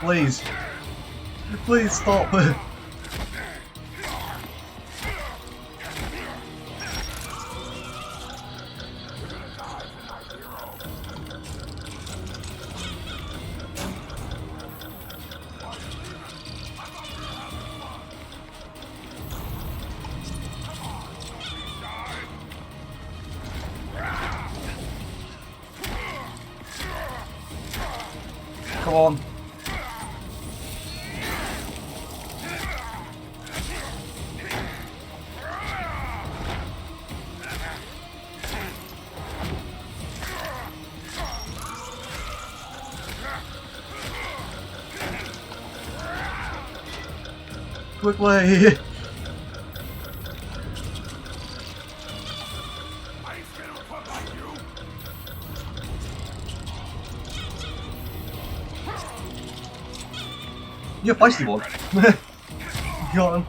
Please. Please stop. Come on. Quickly! You're a feisty one. Got him.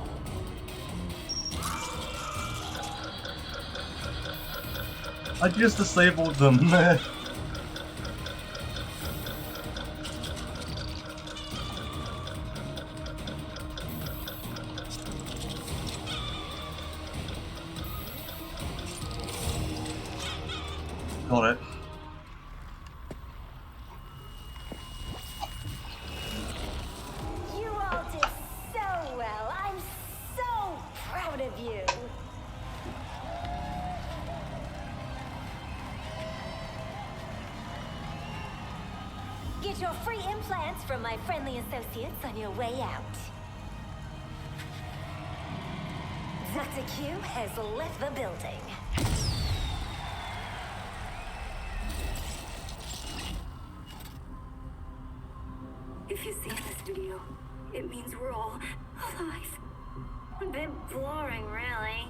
I just disabled them. Got it. Get your free implants from my friendly associates on your way out. Dr. Q has left the building. If you see this video, it means we're all alive. A bit boring, really.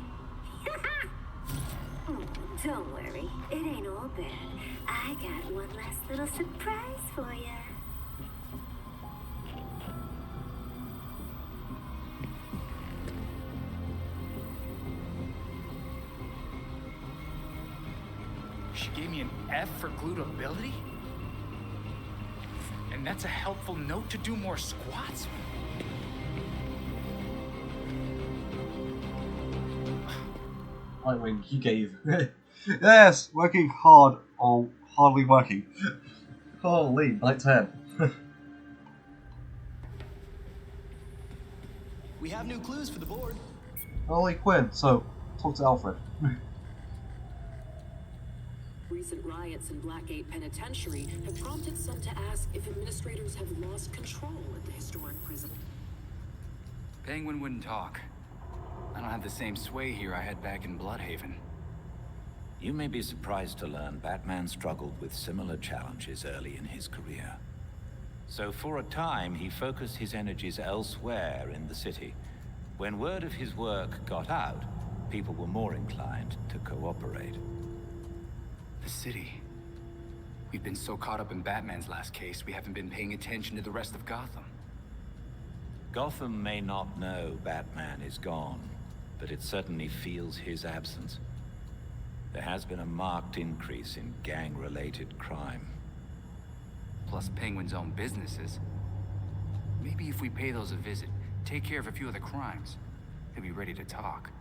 Oh, don't worry, it ain't all bad. I got one last little surprise for ya. She gave me an F for glutability? And that's a helpful note to do more squats? Nightwing, you gave. Yes, working hard or hardly working. Holy, night 10. We have new clues for the board. Harley Quinn, so talk to Alfred. Recent riots in Blackgate Penitentiary have prompted some to ask if administrators have lost control at the historic prison. Penguin wouldn't talk. I don't have the same sway here I had back in Bloodhaven. You may be surprised to learn Batman struggled with similar challenges early in his career. So for a time, he focused his energies elsewhere in the city. When word of his work got out, people were more inclined to cooperate. The city. We've been so caught up in Batman's last case, we haven't been paying attention to the rest of Gotham. Gotham may not know Batman is gone, but it certainly feels his absence. There has been a marked increase in gang-related crime. Plus Penguin's own businesses. Maybe if we pay those a visit, take care of a few of the crimes, he'll be ready to talk.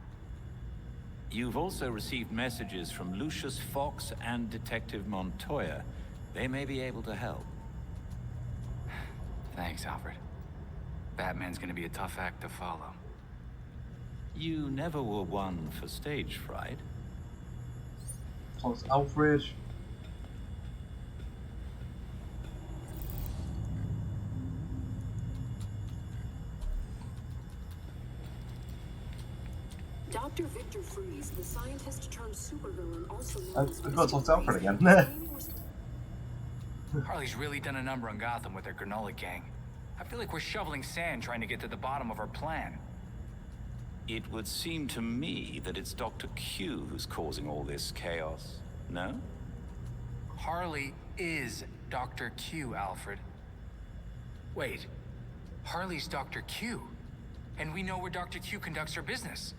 You've also received messages from Lucius Fox and Detective Montoya. They may be able to help. Thanks, Alfred. Batman's gonna be a tough act to follow. You never were one for stage fright. Talk to Alfred. Dr. Victor Freeze, the scientist turned supervillain, also known I've as got to talk to Alfred again. Harley's really done a number on Gotham with their granola gang. I feel like we're shoveling sand trying to get to the bottom of our plan. It would seem to me that it's Dr. Q who's causing all this chaos, no? Harley is Dr. Q, Alfred. Wait, Harley's Dr. Q, and we know where Dr. Q conducts her business.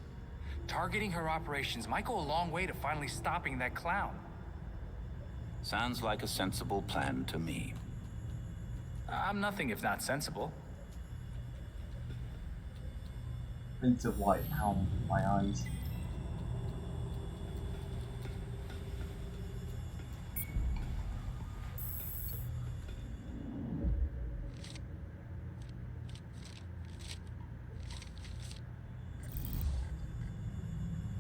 Targeting her operations might go a long way to finally stopping that clown. Sounds like a sensible plan to me. I'm nothing if not sensible. Into white, how my eyes.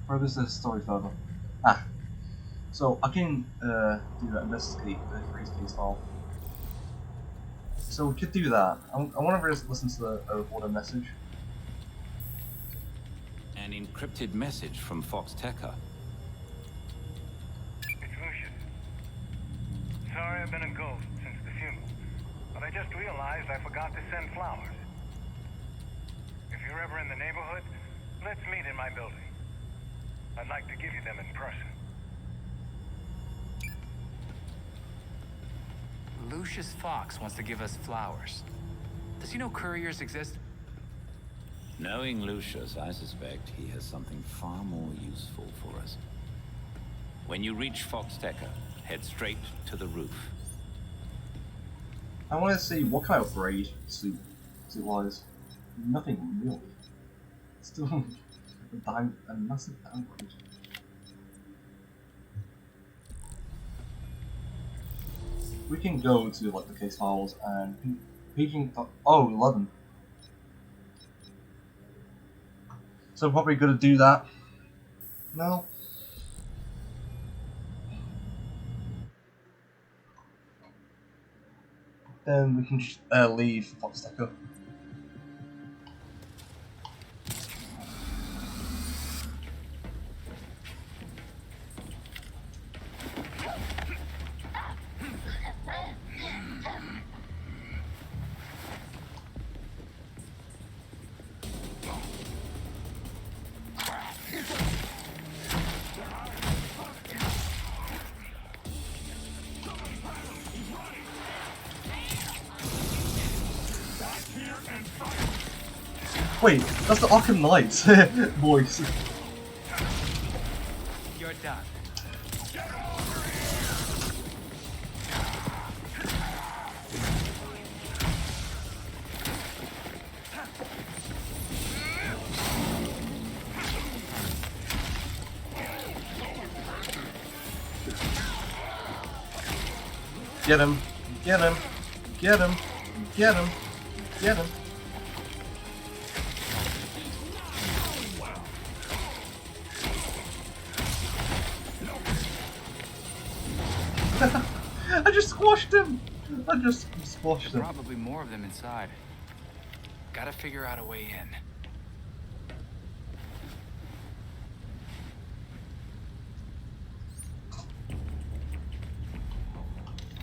Where is this story further? Ah, so I can do that, investigate the freeze case file. So we could do that. I want to listen to the reporter message. An encrypted message from Fox Tekka. It's Lucius. Sorry I've been a ghost since the funeral, but I just realized I forgot to send flowers. If you're ever in the neighborhood, let's meet in my building. I'd like to give you them in person. Lucius Fox wants to give us flowers. Does he know couriers exist? Knowing Lucius, I suspect he has something far more useful for us. When you reach Fox Tekka, head straight to the roof. I want to see what kind of braid suit it was. Nothing really. Still a massive downgrade. We can go to like the case files and paging. Oh, 11. So probably gonna do that. No. And we can just leave Foxdecker. Wait, that's the Arkham Knights voice. You're done. Get him! Get him! Get him! Get him! Get him! I just squashed him! I just squashed him. Probably more of them inside. Gotta figure out a way in.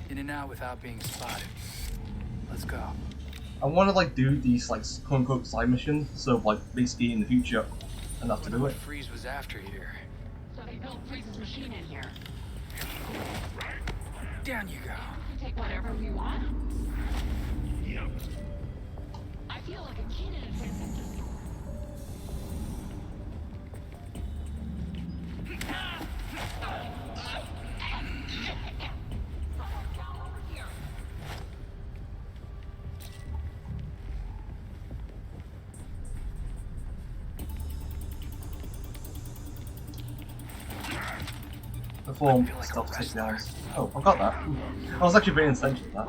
In and out without being spotted. Let's go. I want to like do these like quote unquote side missions, so like basically in the future, and have to do it. Freeze was after here. So they built Freeze's machine in here. Down you go. We can take whatever we want. Yep. I feel like a kid in a transistor. Perform stealth takedowns. Oh, I got that. I was actually paying attention to that.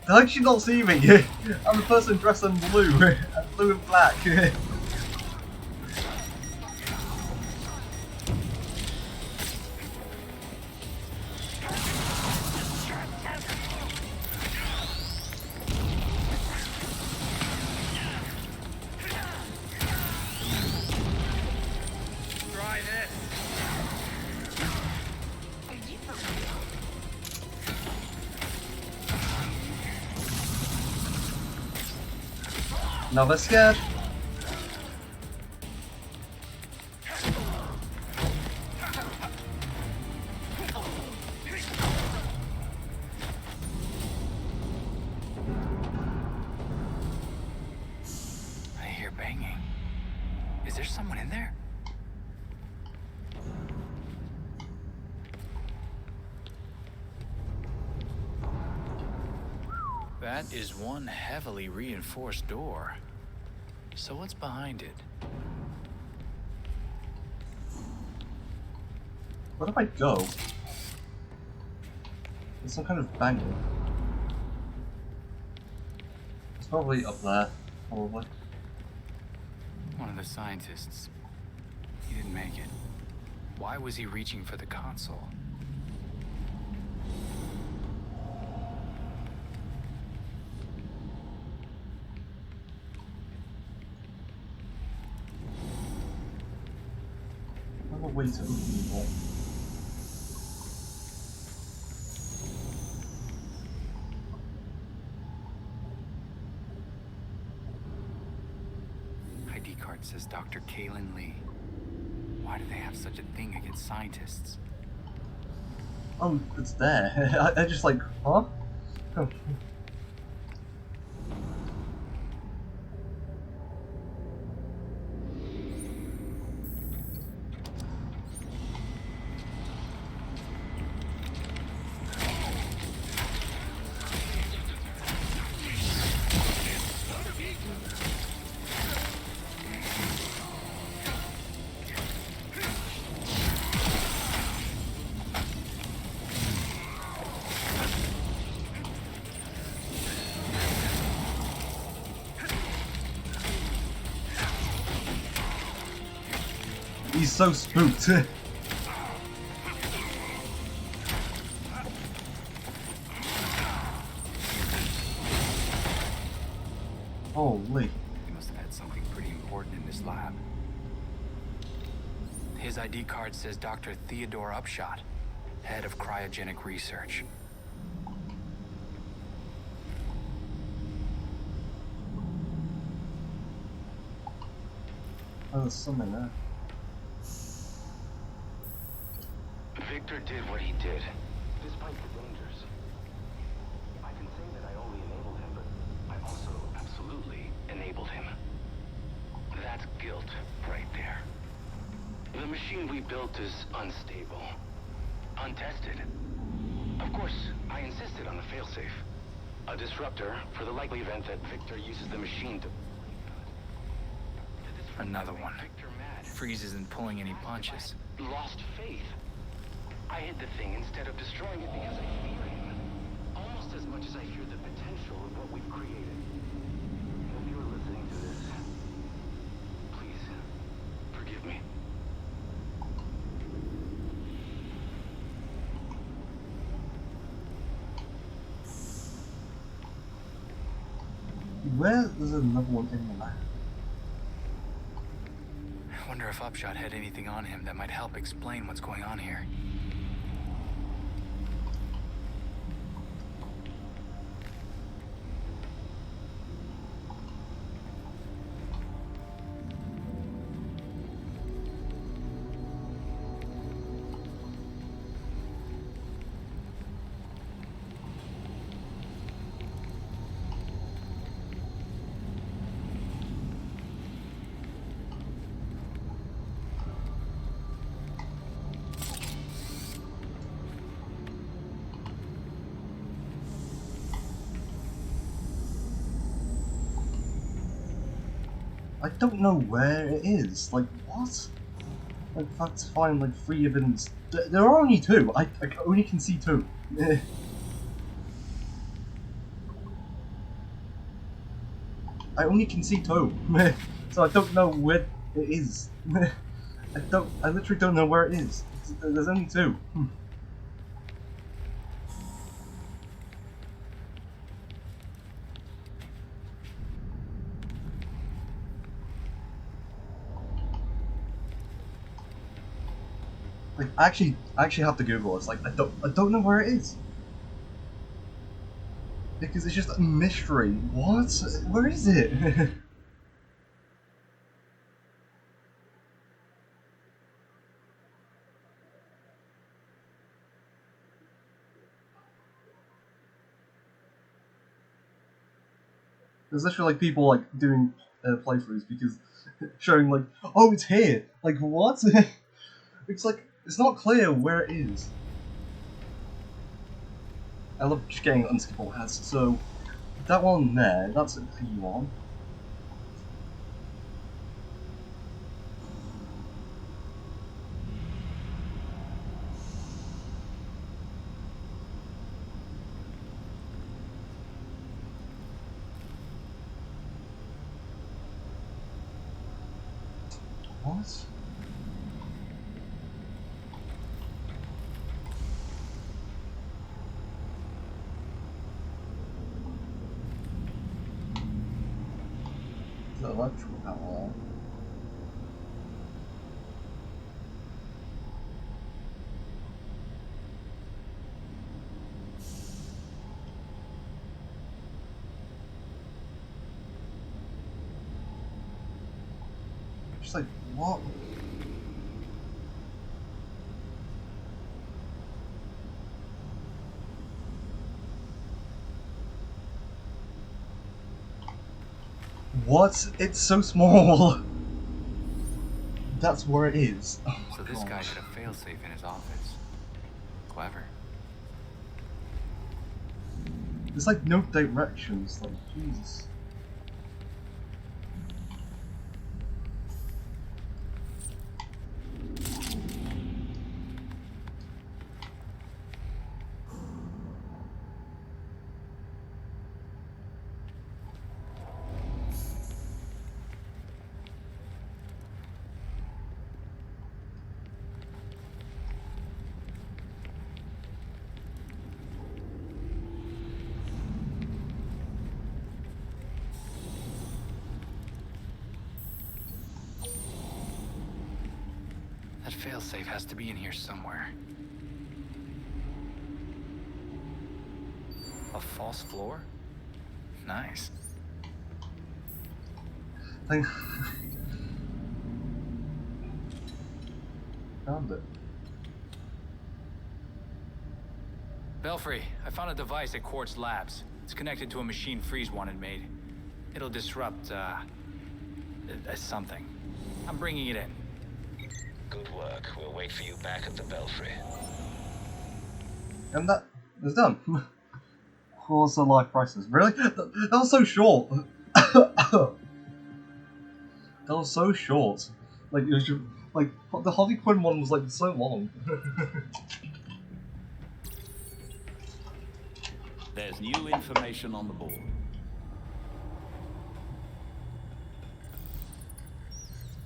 How did she not see me? I'm the person dressed in blue, blue and black. Now they're scared. I hear banging. Is there someone in there? That is one heavily reinforced door. So what's behind it? Where do I go? There's some kind of banging. It's probably up there, probably. One of the scientists. He didn't make it. Why was he reaching for the console? Way to open the door. ID card says Dr. Kaylin Lee. Why do they have such a thing against scientists? Oh, it's there. I just like, huh? Oh. He's so spooked. Holy. He must have had something pretty important in this lab. His ID card says Dr. Theodore Upshot, head of cryogenic research. Oh, there's something there. Victor did what he did, despite the dangers. I can say that I only enabled him, but I also absolutely enabled him. That's guilt right there. The machine we built is unstable, untested. Of course, I insisted on a failsafe. A disruptor for the likely event that Victor uses the machine to... Another one. Freeze isn't pulling any punches. Lost faith. I hid the thing instead of destroying it because I fear him. Almost as much as I fear the potential of what we've created. If you're listening to this, please, forgive me. Where there's another one in the lab? I wonder if Upshot had anything on him that might help explain what's going on here. I don't know where it is. Like, what? Like, that's fine, like, 3 evidence. There are only 2. I only can see 2. I only can see 2. So I don't know where it is. I literally don't know where it is. There's only 2. Like, I actually have to Google this. Like, I don't know where it is. Because it's just a mystery. What? Where is it? There's literally like people like doing playthroughs because showing like, oh, it's here. Like, what? It's like, it's not clear where it is. I love just getting unskippable heads. So that one there, that's a P1. What? The electrical power. Just like, what? What? It's so small. That's where it is. Oh So this guy had a failsafe in his office. Clever. There's like no directions. Like, Jesus. failsafe has to be in here somewhere. A false floor? Nice. Found it. Belfry, I found a device at Quartz Labs. It's connected to a machine Freeze wanted made. It'll disrupt, something. I'm bringing it in. Good work. We'll wait for you back at the Belfry. And that is done. Quarter life crisis. Really? That was so short. That was so short. Like it was just, like the Harley Quinn one was like so long. There's new information on the board.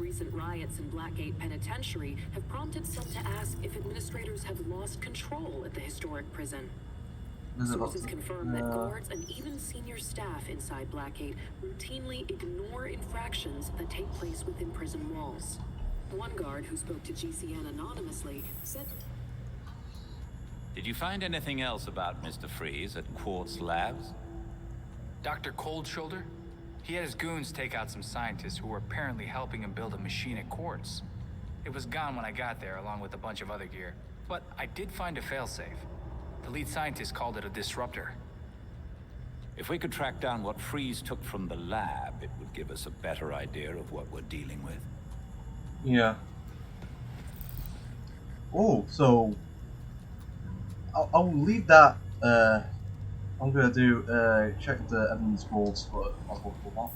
Recent riots in Blackgate Penitentiary have prompted some to ask if administrators have lost control at the historic prison. Sources confirm that guards and even senior staff inside Blackgate routinely ignore infractions that take place within prison walls. One guard who spoke to GCN anonymously said... Did you find anything else about Mr. Freeze at Quartz Labs? Dr. Cold Shoulder? He had his goons take out some scientists who were apparently helping him build a machine at Quartz. It was gone when I got there, along with a bunch of other gear. But I did find a failsafe. The lead scientist called it a disruptor. If we could track down what Freeze took from the lab, it would give us a better idea of what we're dealing with. Yeah. Oh, so... I'll leave that, I'm gonna do, check the evidence boards for possible pullback.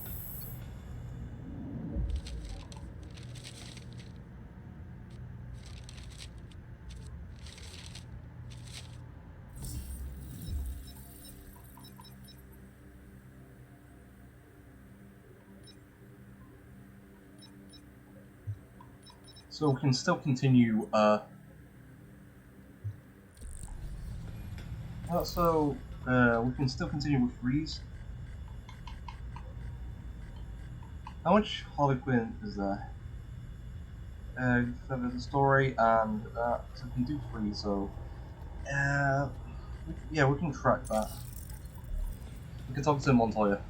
So we can still continue, we can still continue with Freeze. How much Harley Quinn is there? There's a story, and so we can do Freeze, so... yeah, we can track that. We can talk to Montoya.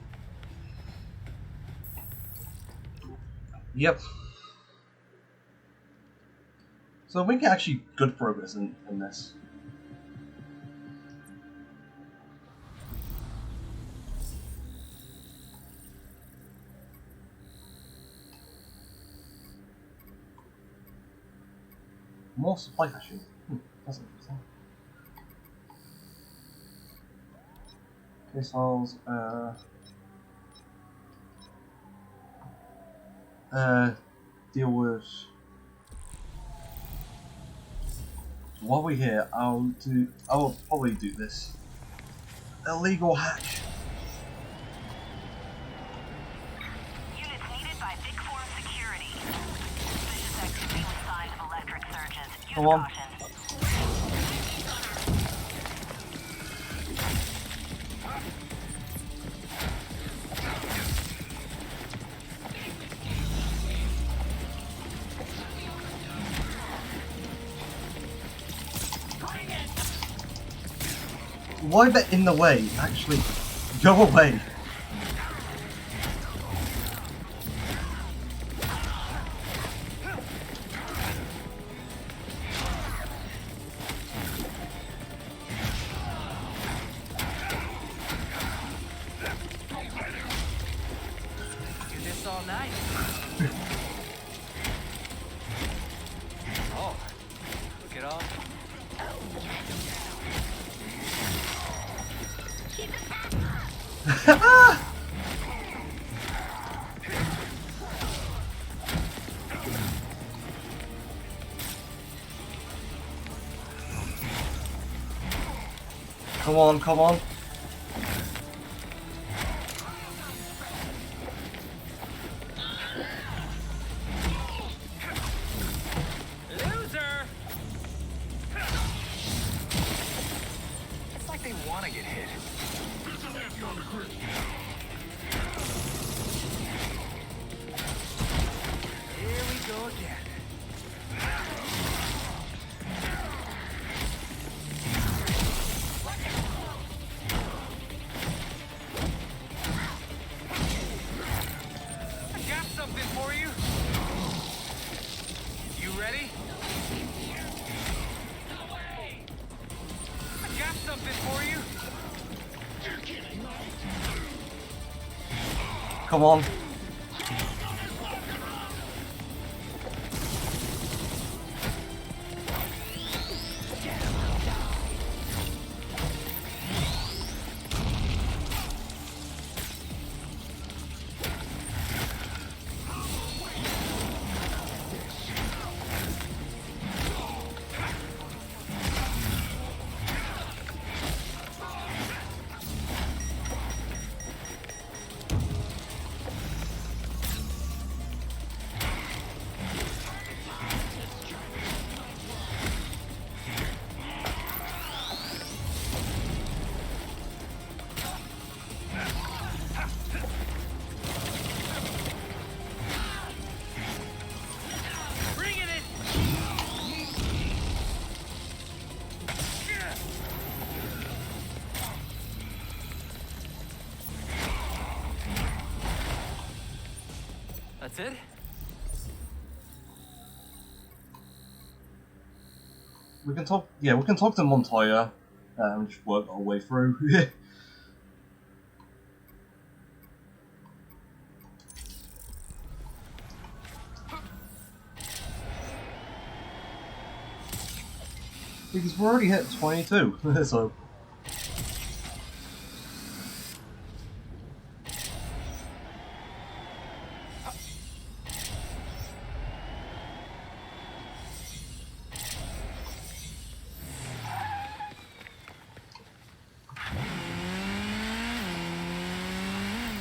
Yep. So we can actually good progress in this. More supply caching. That's interesting. Case files, deal with... While we're here, I'll probably do this. Illegal hack. Units needed by Big Four security. Suspicious activity with signs of electric surges. Use Come on. caution. Why they're in the way? Actually, go away. Do this all night. Oh, look at all. Come on, come on. Loser! It's like they want to get hit. Here we go again. Come on. That's it? We can talk. Yeah, we can talk to Montoya and just work our way through. Because we're already hit 22, so.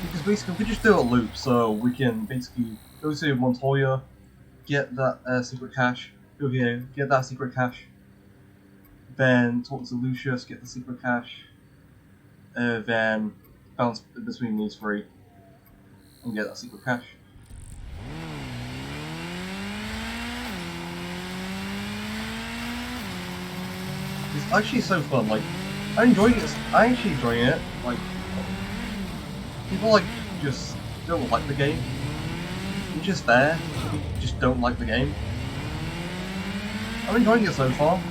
Because basically, we just do a loop, so we can basically go to Montoya, get that secret cache, go here, get that secret cache, then talk to Lucius, get the secret cache, then bounce between these three and get that secret cache. It's actually so fun. Like, I actually enjoy it. Like, people like just don't like the game. It's just there. People just don't like the game. I'm enjoying it so far.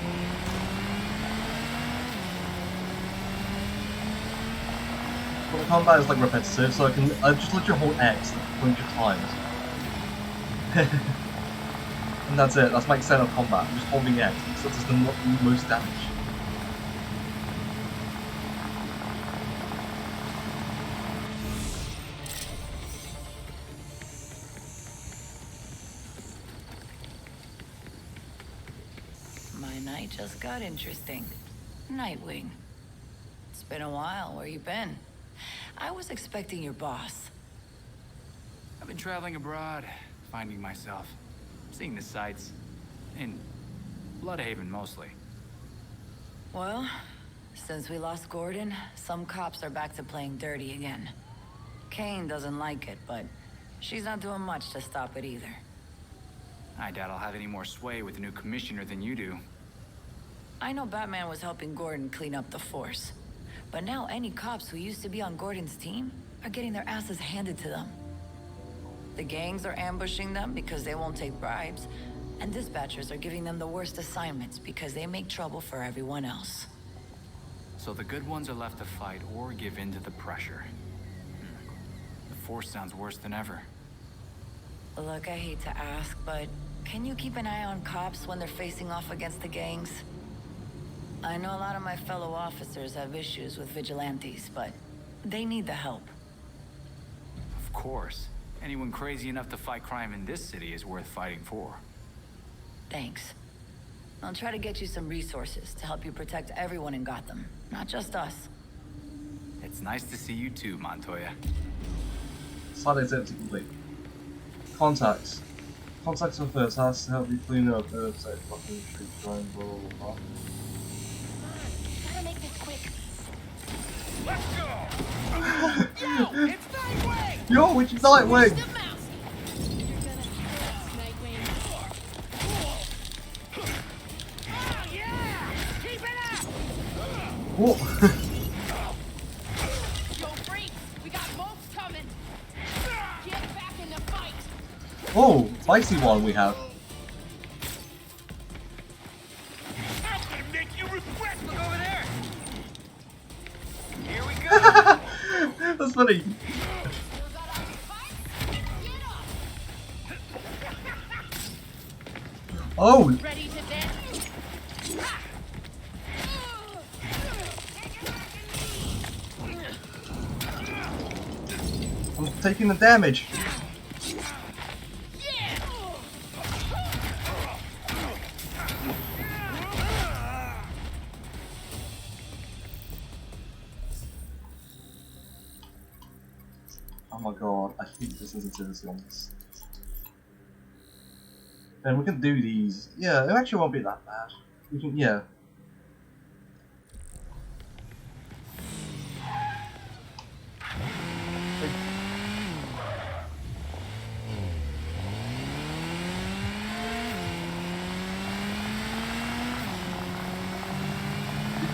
But the combat is like repetitive, so I just literally hold X like 100 times. And that's it. That's my extent of combat. I'm just holding X because that does the most damage. My night just got interesting. Nightwing. It's been a while. Where you been? I was expecting your boss. I've been traveling abroad, finding myself, seeing the sights. In Bloodhaven, mostly. Well, since we lost Gordon, some cops are back to playing dirty again. Kane doesn't like it, but she's not doing much to stop it either. I doubt I'll have any more sway with the new commissioner than you do. I know Batman was helping Gordon clean up the force. But now any cops who used to be on Gordon's team are getting their asses handed to them. The gangs are ambushing them because they won't take bribes, and dispatchers are giving them the worst assignments because they make trouble for everyone else. So the good ones are left to fight or give in to the pressure. The force sounds worse than ever. Look, I hate to ask, but can you keep an eye on cops when they're facing off against the gangs? I know a lot of my fellow officers have issues with vigilantes, but they need the help. Of course. Anyone crazy enough to fight crime in this city is worth fighting for. Thanks. I'll try to get you some resources to help you protect everyone in Gotham, not just us. It's nice to see you too, Montoya. Side activity complete. Contacts. Contacts are first has to help you clean up outside fucking street crime, blah blah blah. Gotta make this quick. Let's go! Yo, it's Nightwing! Yo, which is Nightwing? You're gonna Nightwing. Oh, yeah! Keep it up! What? Yo, freaks, we got bolts coming. Get back in the fight. Oh, spicy one we have. I'm gonna make you regret. Look over there! Here we go! That's funny. Still got our Oh! Ready to dance? I'm taking the damage. Oh my god, I hate the sensitivity on this. And we can do these. Yeah, it actually won't be that bad. We can, yeah.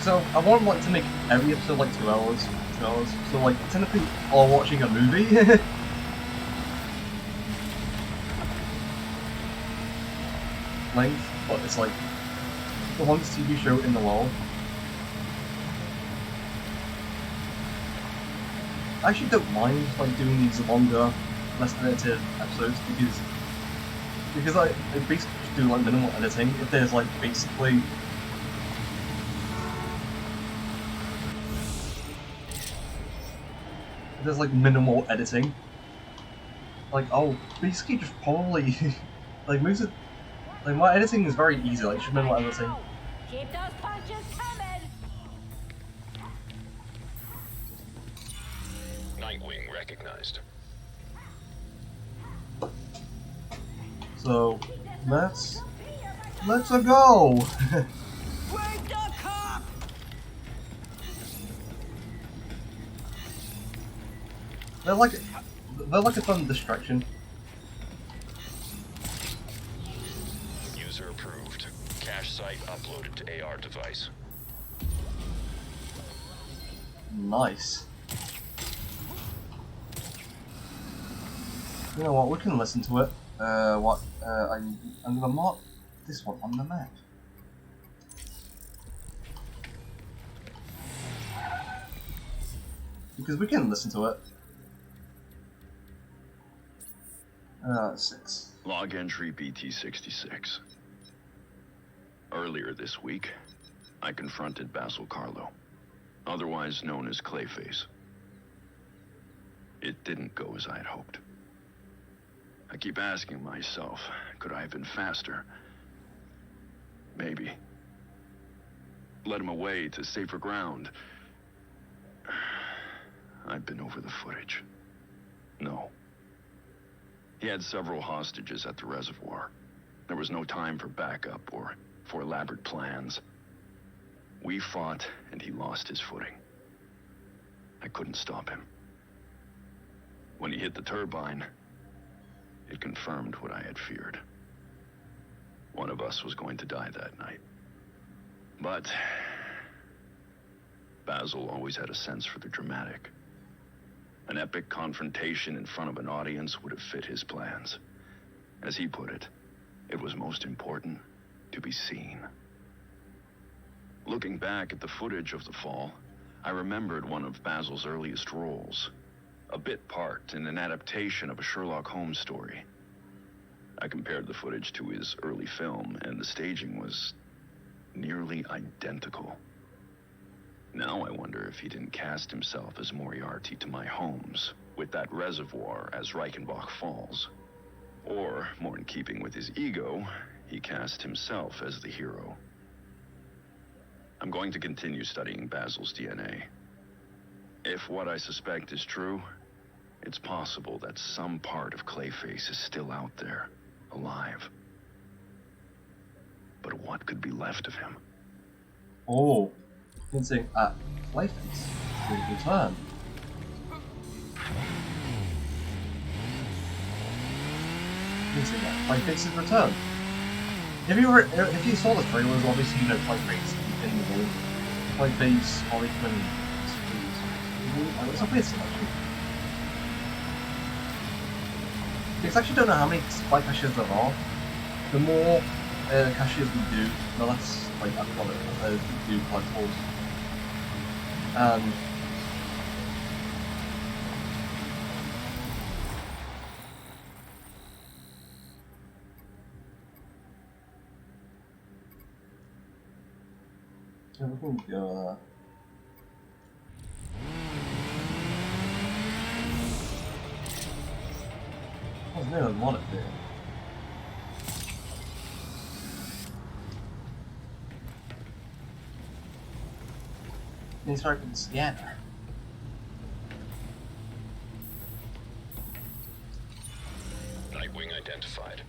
So I want like to make every episode like 2 hours. 2 hours. So like technically all watching a movie. Length, but it's like the longest TV show in the world. I actually don't mind like doing these longer, less edited episodes because I basically just do like minimal editing. If there's like basically like minimal editing, like I'll basically just probably like most of like my editing is very easy. Like just minimal editing. Keep those punches coming! Nightwing recognized. So let's go. They're like a fun distraction. User approved. Cache site uploaded to AR device. Nice. You know what? We can listen to it. I'm gonna mark this one on the map. Because we can listen to it. 6. Log entry BT-66. Earlier this week, I confronted Basil Carlo, otherwise known as Clayface. It didn't go as I had hoped. I keep asking myself, could I have been faster? Maybe. Led him away to safer ground. I've been over the footage. No. He had several hostages at the reservoir. There was no time for backup or for elaborate plans. We fought, and he lost his footing. I couldn't stop him. When he hit the turbine, it confirmed what I had feared. One of us was going to die that night. But Basil always had a sense for the dramatic. An epic confrontation in front of an audience would have fit his plans. As he put it, it was most important to be seen. Looking back at the footage of the fall, I remembered one of Basil's earliest roles. A bit part in an adaptation of a Sherlock Holmes story. I compared the footage to his early film, and the staging was nearly identical. Now I wonder if he didn't cast himself as Moriarty to my Holmes, with that reservoir as Reichenbach Falls. Or, more in keeping with his ego, he cast himself as the hero. I'm going to continue studying Basil's DNA. If what I suspect is true, it's possible that some part of Clayface is still out there, alive. But what could be left of him? Oh, hinting at Clayface will return. Hinting at Clayface's return. If you saw the trailers, obviously you know Clayface in the game. Clayface, Harlequin, it's a weird selection. Because I actually don't know how many spy caches there are. The more caches we do, the less like I call it do collectibles. So we can go there. There's no one up there. He's right with the scanner. Nightwing identified.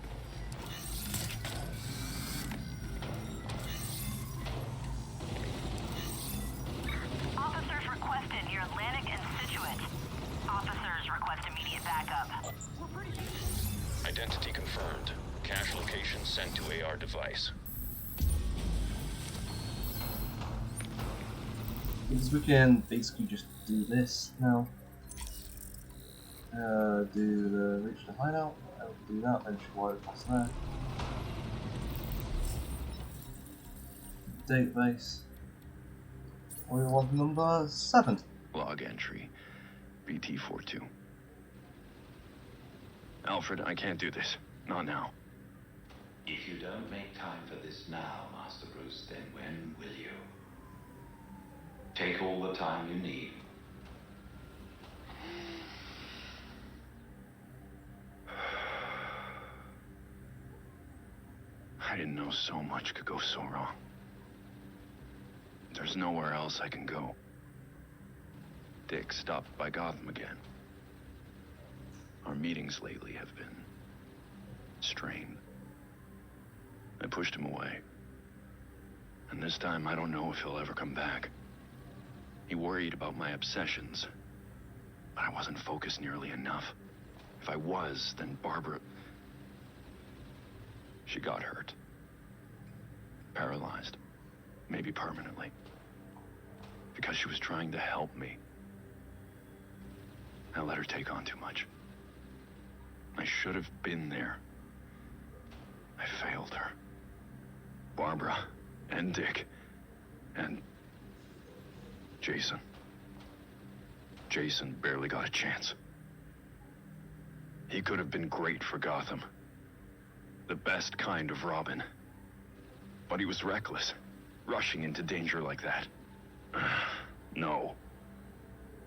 Officers requested near Atlantic and Situate. Officers request immediate backup. Identity confirmed. Cache location sent to AR device. Because we can basically just do this now. Do the reach the hideout. I'll do that, then just wire across there. Database. Oil log number 7. Log entry. BT42. Alfred, I can't do this. Not now. If you don't make time for this now, Master Bruce, then when will you? Take all the time you need. I didn't know so much could go so wrong. There's nowhere else I can go. Dick stopped by Gotham again. Our meetings lately have been strained. I pushed him away. And this time I don't know if he'll ever come back. He worried about my obsessions, but I wasn't focused nearly enough. If I was, then Barbara... She got hurt. Paralyzed. Maybe permanently. Because she was trying to help me. I let her take on too much. I should have been there. I failed her. Barbara, and Dick, and Jason. Jason barely got a chance. He could have been great for Gotham. The best kind of Robin. But he was reckless, rushing into danger like that. No.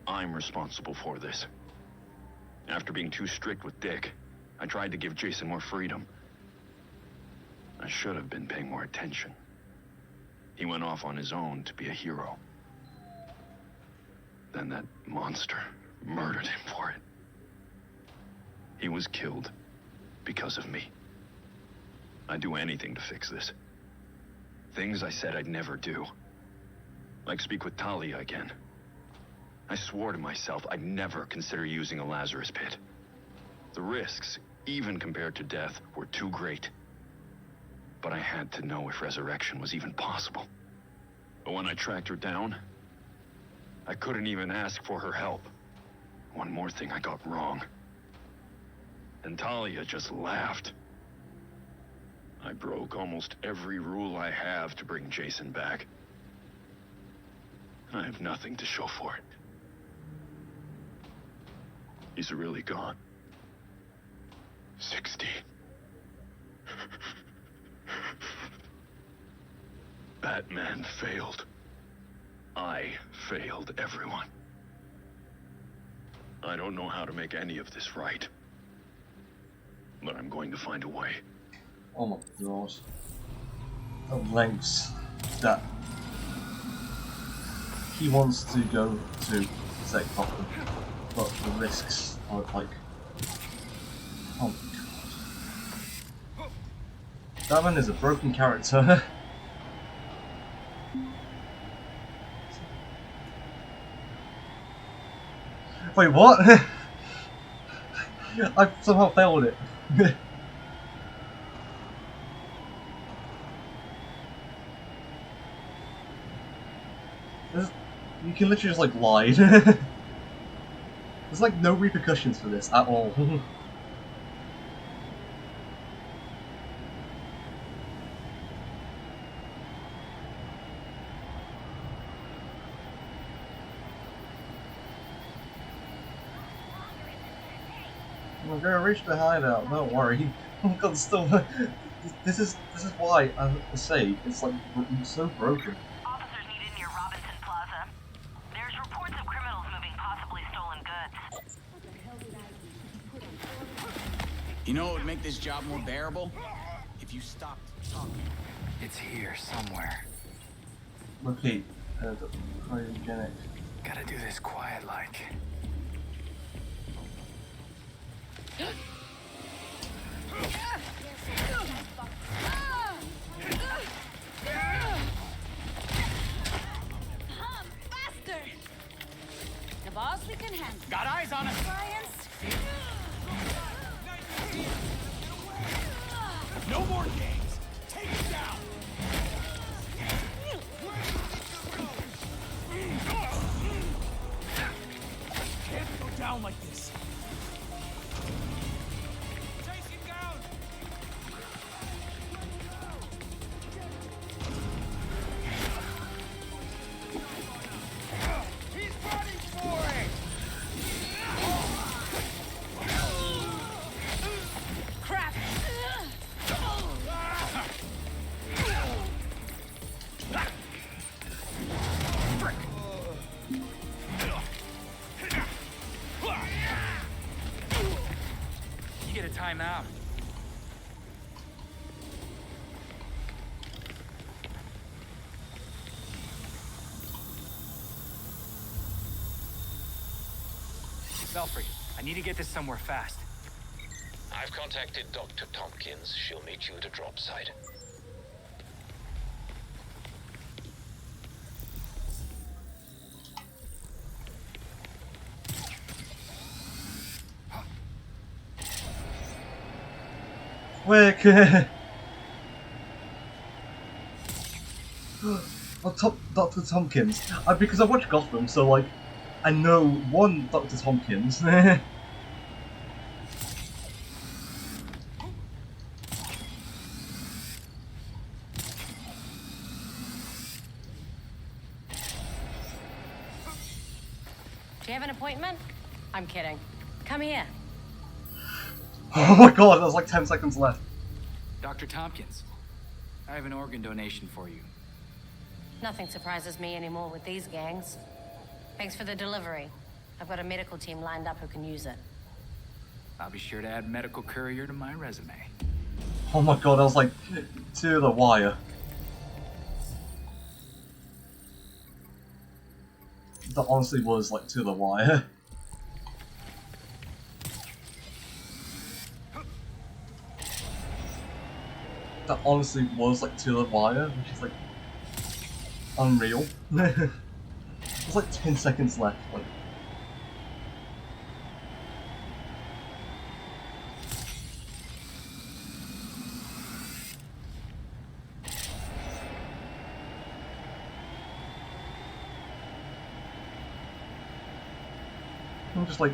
I'm responsible for this. After being too strict with Dick, I tried to give Jason more freedom. I should have been paying more attention. He went off on his own to be a hero. Then that monster murdered him for it. He was killed because of me. I'd do anything to fix this. Things I said I'd never do. Like speak with Talia again. I swore to myself I'd never consider using a Lazarus pit. The risks, even compared to death, were too great. But I had to know if resurrection was even possible. But when I tracked her down, I couldn't even ask for her help. One more thing I got wrong. And Talia just laughed. I broke almost every rule I have to bring Jason back. I have nothing to show for it. He's really gone. 60. Batman failed. I failed everyone. I don't know how to make any of this right. But I'm going to find a way. Oh my god. The lengths that he wants to go to protect Gotham, but the risks are like... Oh my god. Batman is a broken character. Wait, what? I somehow failed it. You can literally just like lie. There's like no repercussions for this at all. We're gonna reach the hideout, don't worry. Oh god, still, this is why I say it's like so broken. Officers need You know what would make this job more bearable? If you stopped talking. It's here somewhere. Locate the cryogenic. Gotta do this quiet like. Faster! The boss we can handle. Got eyes on us. Science. No more games. Take it down. Can't go down like this. Chase him down. He's running for it. Crap! You get a timeout. Belfry, I need to get this somewhere fast. I've contacted Dr. Tompkins. She'll meet you at a drop site. Quick! Oh, Dr. Tompkins. Because I watch Gotham, so like, I know one Dr. Tompkins. Do you have an appointment? I'm kidding. Come here. Oh my god, there's like 10 seconds left. Dr. Tompkins, I have an organ donation for you. Nothing surprises me anymore with these gangs. Thanks for the delivery. I've got a medical team lined up who can use it. I'll be sure to add medical courier to my resume. Oh my god, I was like to the wire. That honestly was like to the wire. That honestly was like to the wire, which is like unreal. There's like 10 seconds left. Like. I'm just like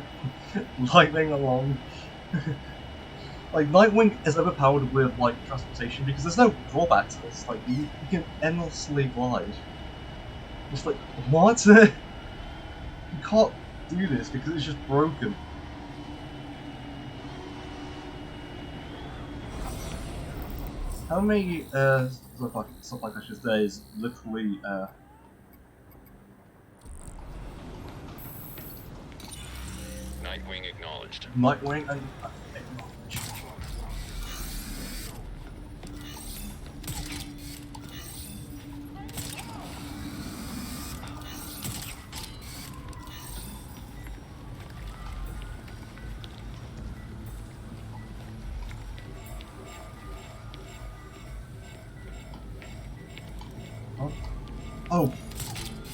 lightning along. Like Nightwing is overpowered with like transportation because there's no drawback to this. Like you can endlessly glide. Just like what? You can't do this because it's just broken. How many stuff like I should say is literally Nightwing acknowledged. Nightwing and acknowledge. Oh.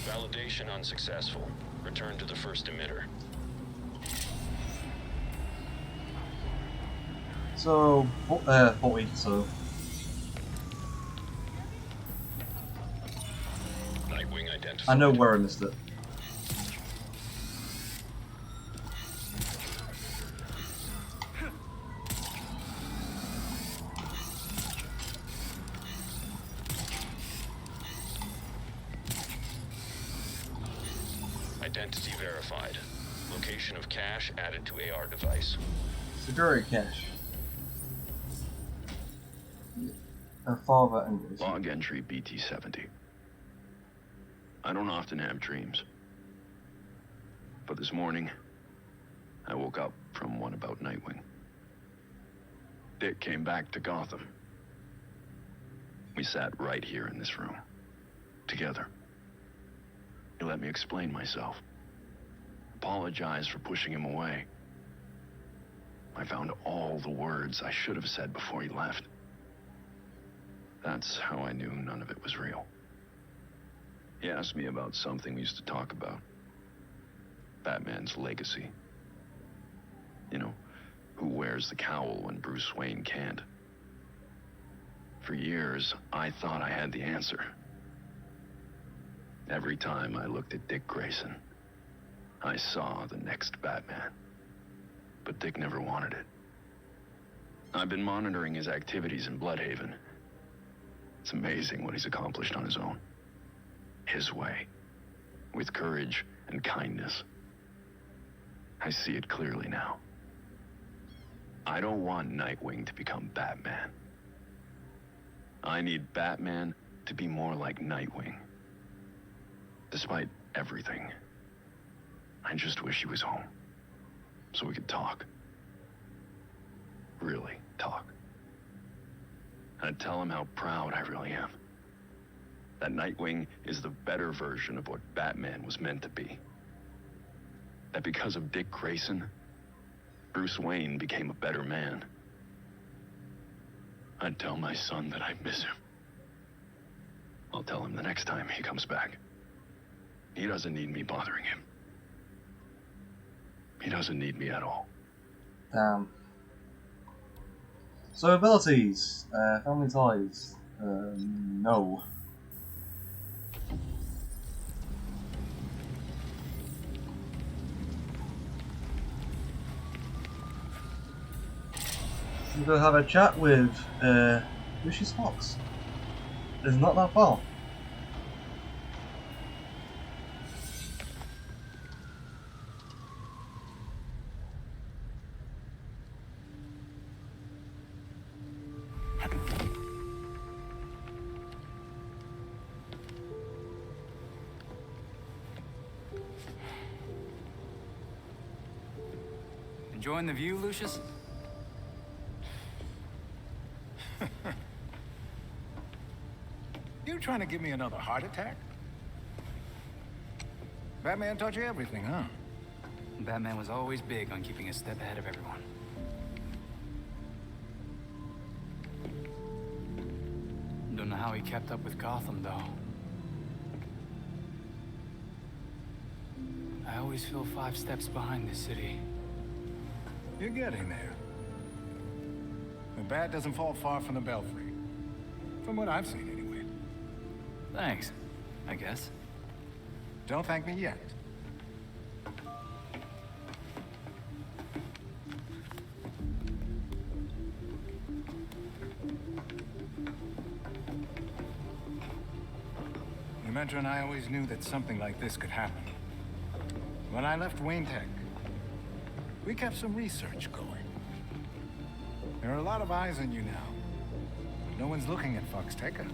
Validation unsuccessful. Return to the first emitter. So, 40, so. Nightwing identified. I know where I missed it. Identity verified. Location of cache added to AR device. Security cache. Father anyways. Log entry BT-70. I don't often have dreams. But this morning, I woke up from one about Nightwing. Dick came back to Gotham. We sat right here in this room, together. He let me explain myself. Apologize for pushing him away. I found all the words I should have said before he left. That's how I knew none of it was real. He asked me about something we used to talk about. Batman's legacy. You know, who wears the cowl when Bruce Wayne can't. For years, I thought I had the answer. Every time I looked at Dick Grayson, I saw the next Batman. But Dick never wanted it. I've been monitoring his activities in Bloodhaven. It's amazing what he's accomplished on his own. His way. With courage and kindness. I see it clearly now. I don't want Nightwing to become Batman. I need Batman to be more like Nightwing. Despite everything, I just wish he was home. So we could talk. Really talk. I'd tell him how proud I really am. That Nightwing is the better version of what Batman was meant to be. That because of Dick Grayson, Bruce Wayne became a better man. I'd tell my son that I miss him. I'll tell him the next time he comes back. He doesn't need me bothering him. He doesn't need me at all. Damn. So abilities, family ties, no. I'm gonna have a chat with Lucius Fox. It's not that far. Enjoying the view, Lucius? You trying to give me another heart attack? Batman taught you everything, huh? Batman was always big on keeping a step ahead of everyone. Don't know how he kept up with Gotham, though. I always feel 5 steps behind this city. You're getting there. The bat doesn't fall far from the belfry. From what I've seen, anyway. Thanks, I guess. Don't thank me yet. Metro and I always knew that something like this could happen. When I left Wayne Tech, we kept some research going. There are a lot of eyes on you now. No one's looking at Foxteca.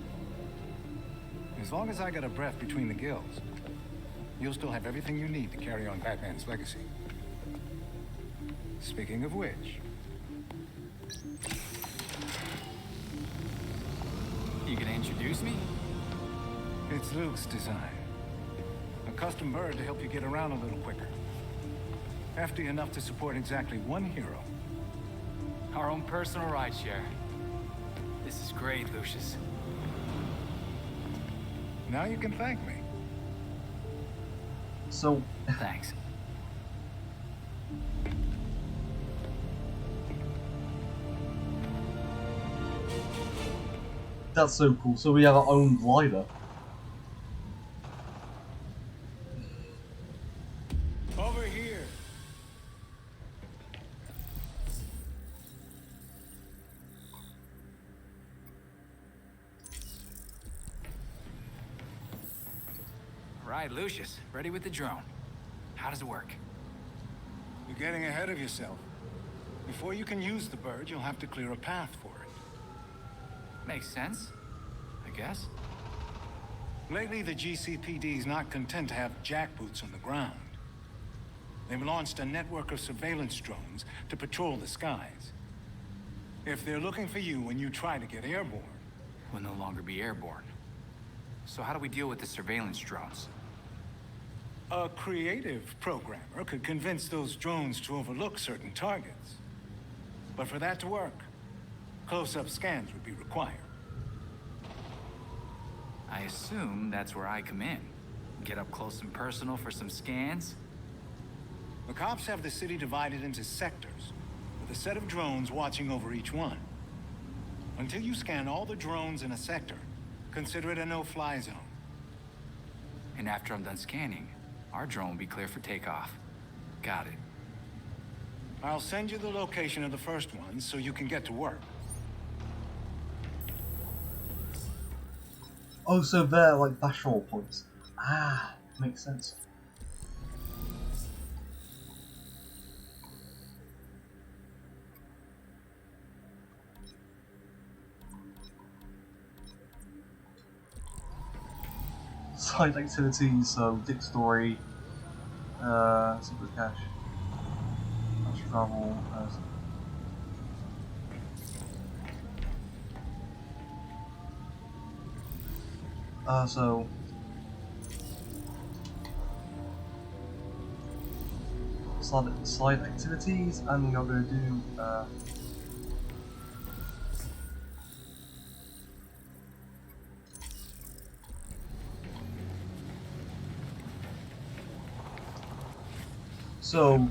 As long as I got a breath between the gills, you'll still have everything you need to carry on Batman's legacy. Speaking of which... You gonna introduce me? It's Luke's design. A custom bird to help you get around a little quicker. Hefty enough to support exactly one hero. Our own personal rideshare. This is great, Lucius. Now you can thank me. So... Thanks. That's so cool. So we have our own glider. Over here. All right, Lucius, ready with the drone. How does it work? You're getting ahead of yourself. Before you can use the bird, you'll have to clear a path for it. Makes sense, I guess. Lately, the GCPD's not content to have jackboots on the ground. They've launched a network of surveillance drones to patrol the skies. If they're looking for you when you try to get airborne, We'll no longer be airborne. So how do we deal with the surveillance drones? a creative programmer could convince those drones to overlook certain targets. But for that to work, close-up scans would be required. I assume that's where I come in. Get up close and personal for some scans? The cops have the city divided into sectors, with a set of drones watching over each one. Until you scan all the drones in a sector, consider it a no-fly zone. And after I'm done scanning, our drone will be clear for takeoff. Got it. I'll send you the location of the first one so you can get to work. Oh, so they're like patrol points. Ah, makes sense. Side activities, so Dick Story, Secret Cache, Fast Travel, so side activities, and you're going to do so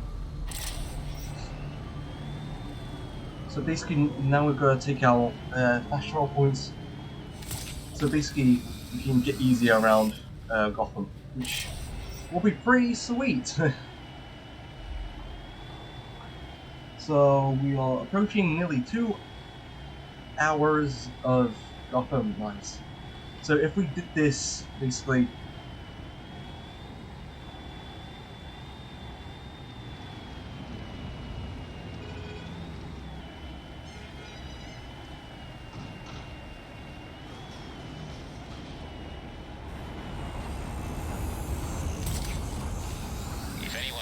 basically now we're going to take our fast travel points. So basically we can get easier around Gotham, which will be pretty sweet. So we are approaching nearly 2 hours of Gotham Knights. So if we did this basically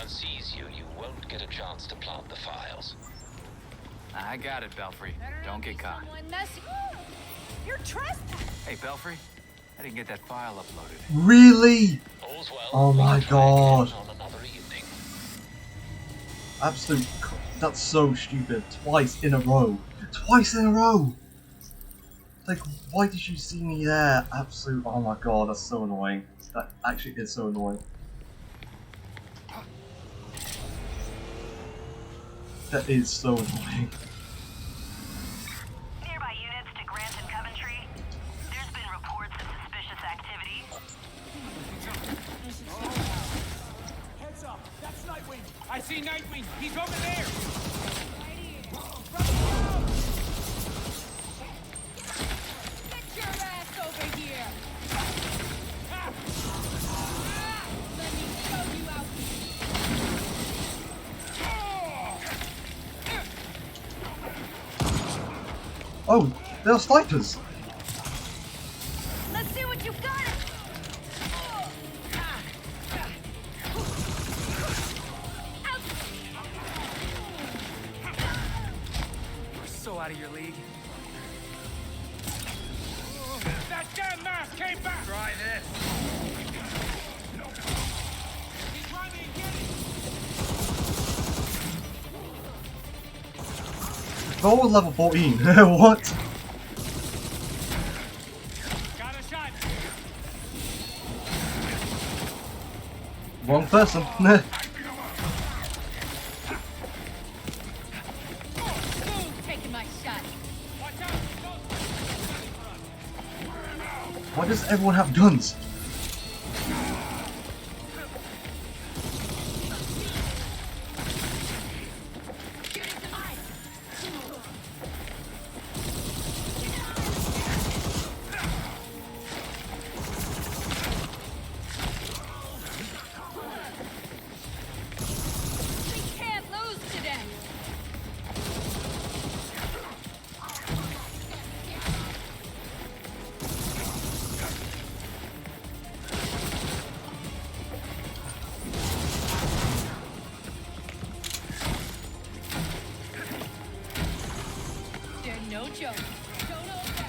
sees you, you won't get a chance to plant the files. I got it, Belfry. Don't get caught. You're trespassing. Hey, Belfry. I didn't get that file uploaded. Really? All's well. Oh my god. On another evening. Absolute. That's so stupid. Twice in a row. Twice in a row! Like, why did you see me there? Absolute. Oh my god, that's so annoying. That actually is so annoying. That is so annoying. Nearby units to Grant and Coventry. There's been reports of suspicious activity. Heads up, that's Nightwing. I see Nightwing. He's over there. Get your ass over here. Let me show you out. Oh, they're snipers! Let's see what you've got. We're so out of your league. That damn mask came back. Try this. He's running. Get it. They're all level 14. What? Got a shot. Wrong person. Taking my shot. Watch out. Why does everyone have guns? We can't lose today. no joke. Don't hold back.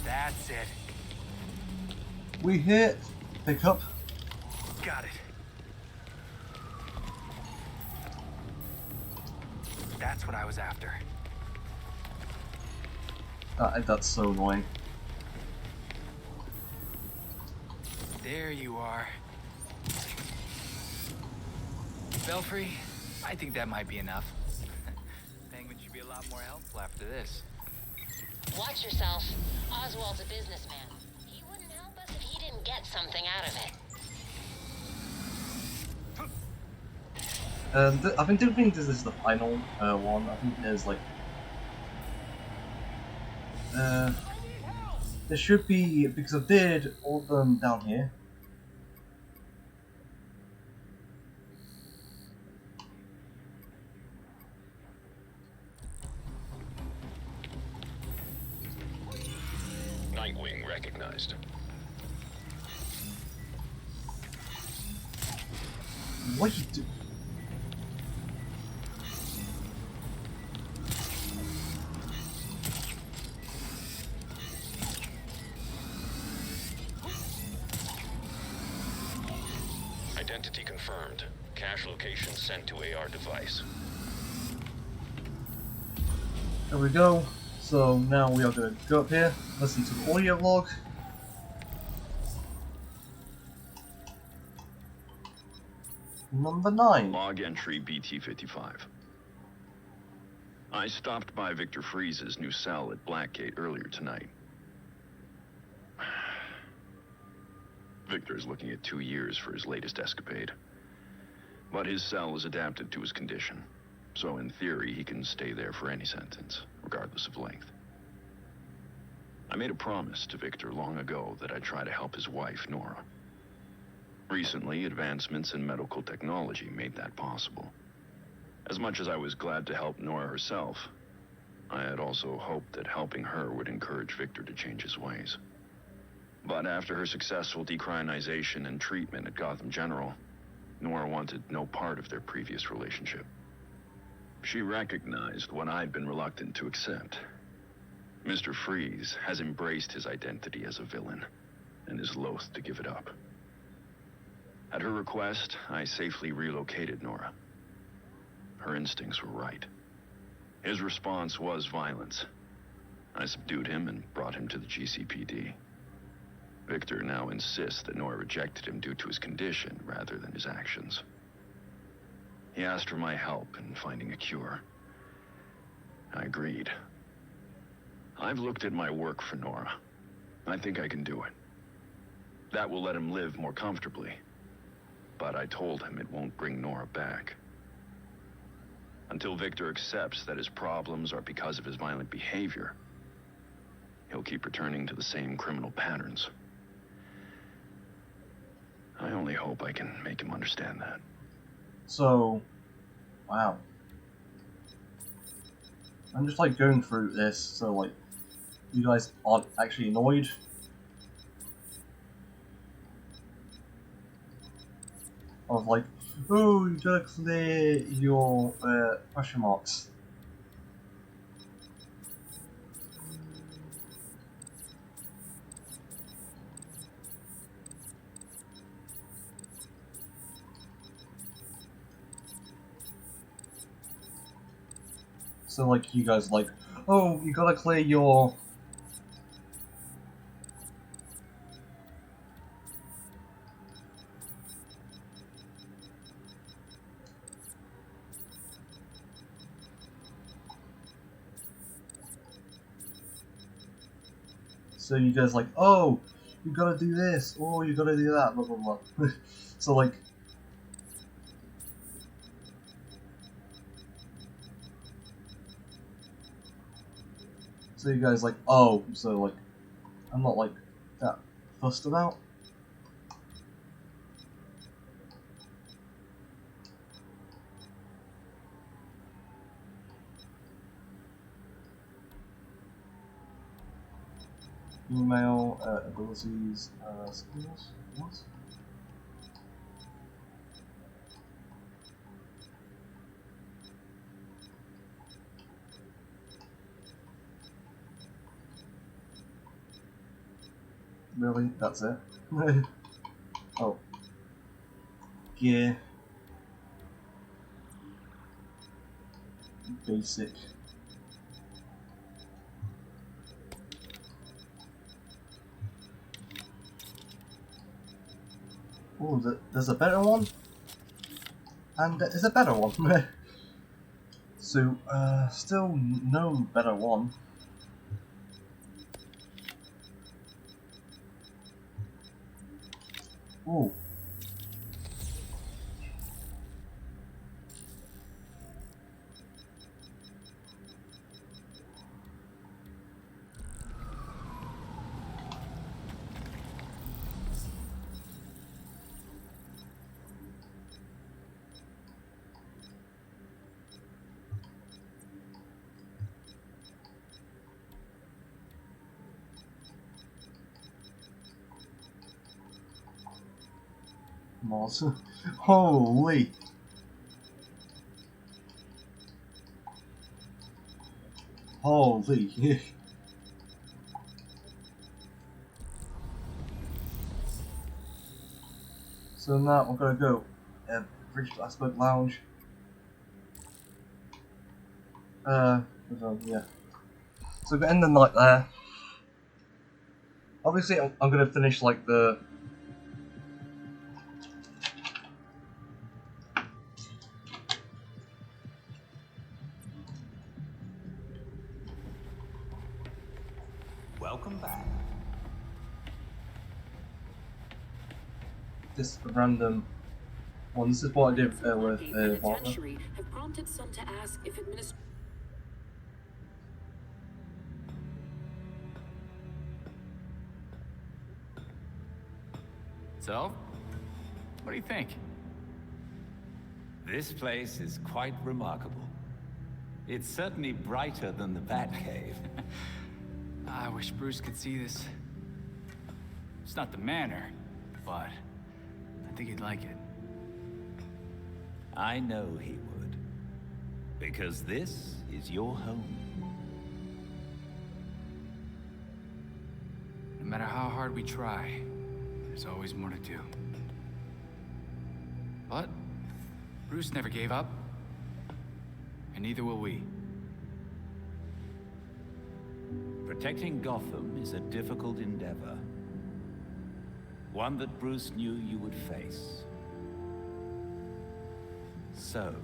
That's it. We hit. Pick up. Got it. That's what I was after. That's so annoying. There you are. Belfry, I think that might be enough. Penguin should be a lot more helpful after this. Watch yourself. Oswald's a businessman. He wouldn't help us if he didn't get something out of it. I don't think this is the final one. I think there's like there should be, because I did all of them down here. Nightwing recognized. What you do? Identity confirmed. Cache location sent to AR device. There we go. So now we are going to go up here, listen to the audio log. Number 9. Log entry BT-55. I stopped by Victor Freeze's new cell at Blackgate earlier tonight. Victor is looking at 2 years for his latest escapade. But his cell is adapted to his condition, so in theory he can stay there for any sentence, regardless of length. I made a promise to Victor long ago that I'd try to help his wife, Nora. Recently, advancements in medical technology made that possible. As much as I was glad to help Nora herself, I had also hoped that helping her would encourage Victor to change his ways. But after her successful decriminalization and treatment at Gotham General, Nora wanted no part of their previous relationship. She recognized what I'd been reluctant to accept. Mr. Freeze has embraced his identity as a villain and is loath to give it up. At her request, I safely relocated Nora. Her instincts were right. His response was violence. I subdued him and brought him to the GCPD. Victor now insists that Nora rejected him due to his condition rather than his actions. He asked for my help in finding a cure. I agreed. I've looked at my work for Nora. I think I can do it. That will let him live more comfortably. But I told him it won't bring Nora back. Until Victor accepts that his problems are because of his violent behavior, he'll keep returning to the same criminal patterns. I only hope I can make him understand that. So, wow. I'm just like going through this, so like you guys aren't actually annoyed. Of like, oh, you gotta clear your question marks. So like you guys like, oh, you gotta clear your So you guys like, oh, you gotta do this, or you gotta do that, blah blah blah. So like, so you guys like, oh, so like, I'm not like that fussed about. Email, abilities, skills, what? Really? That's it? Oh. Gear. Basic. Oh, there's a better one? And there's a better one. So, still no better one. Oh. Moss. Holy. Holy. So now I'm gonna go British Iceberg Lounge. Yeah. So we're gonna end the night there. Obviously, I'm gonna finish like the. Welcome back. This random one. This is what I did with Walker. Have prompted some to ask if So, what do you think? This place is quite remarkable. It's certainly brighter than the Batcave. I wish Bruce could see this. It's not the manor, but I think he'd like it. I know he would. Because this is your home. No matter how hard we try, there's always more to do. But Bruce never gave up, and neither will we. Protecting Gotham is a difficult endeavor. One that Bruce knew you would face. So,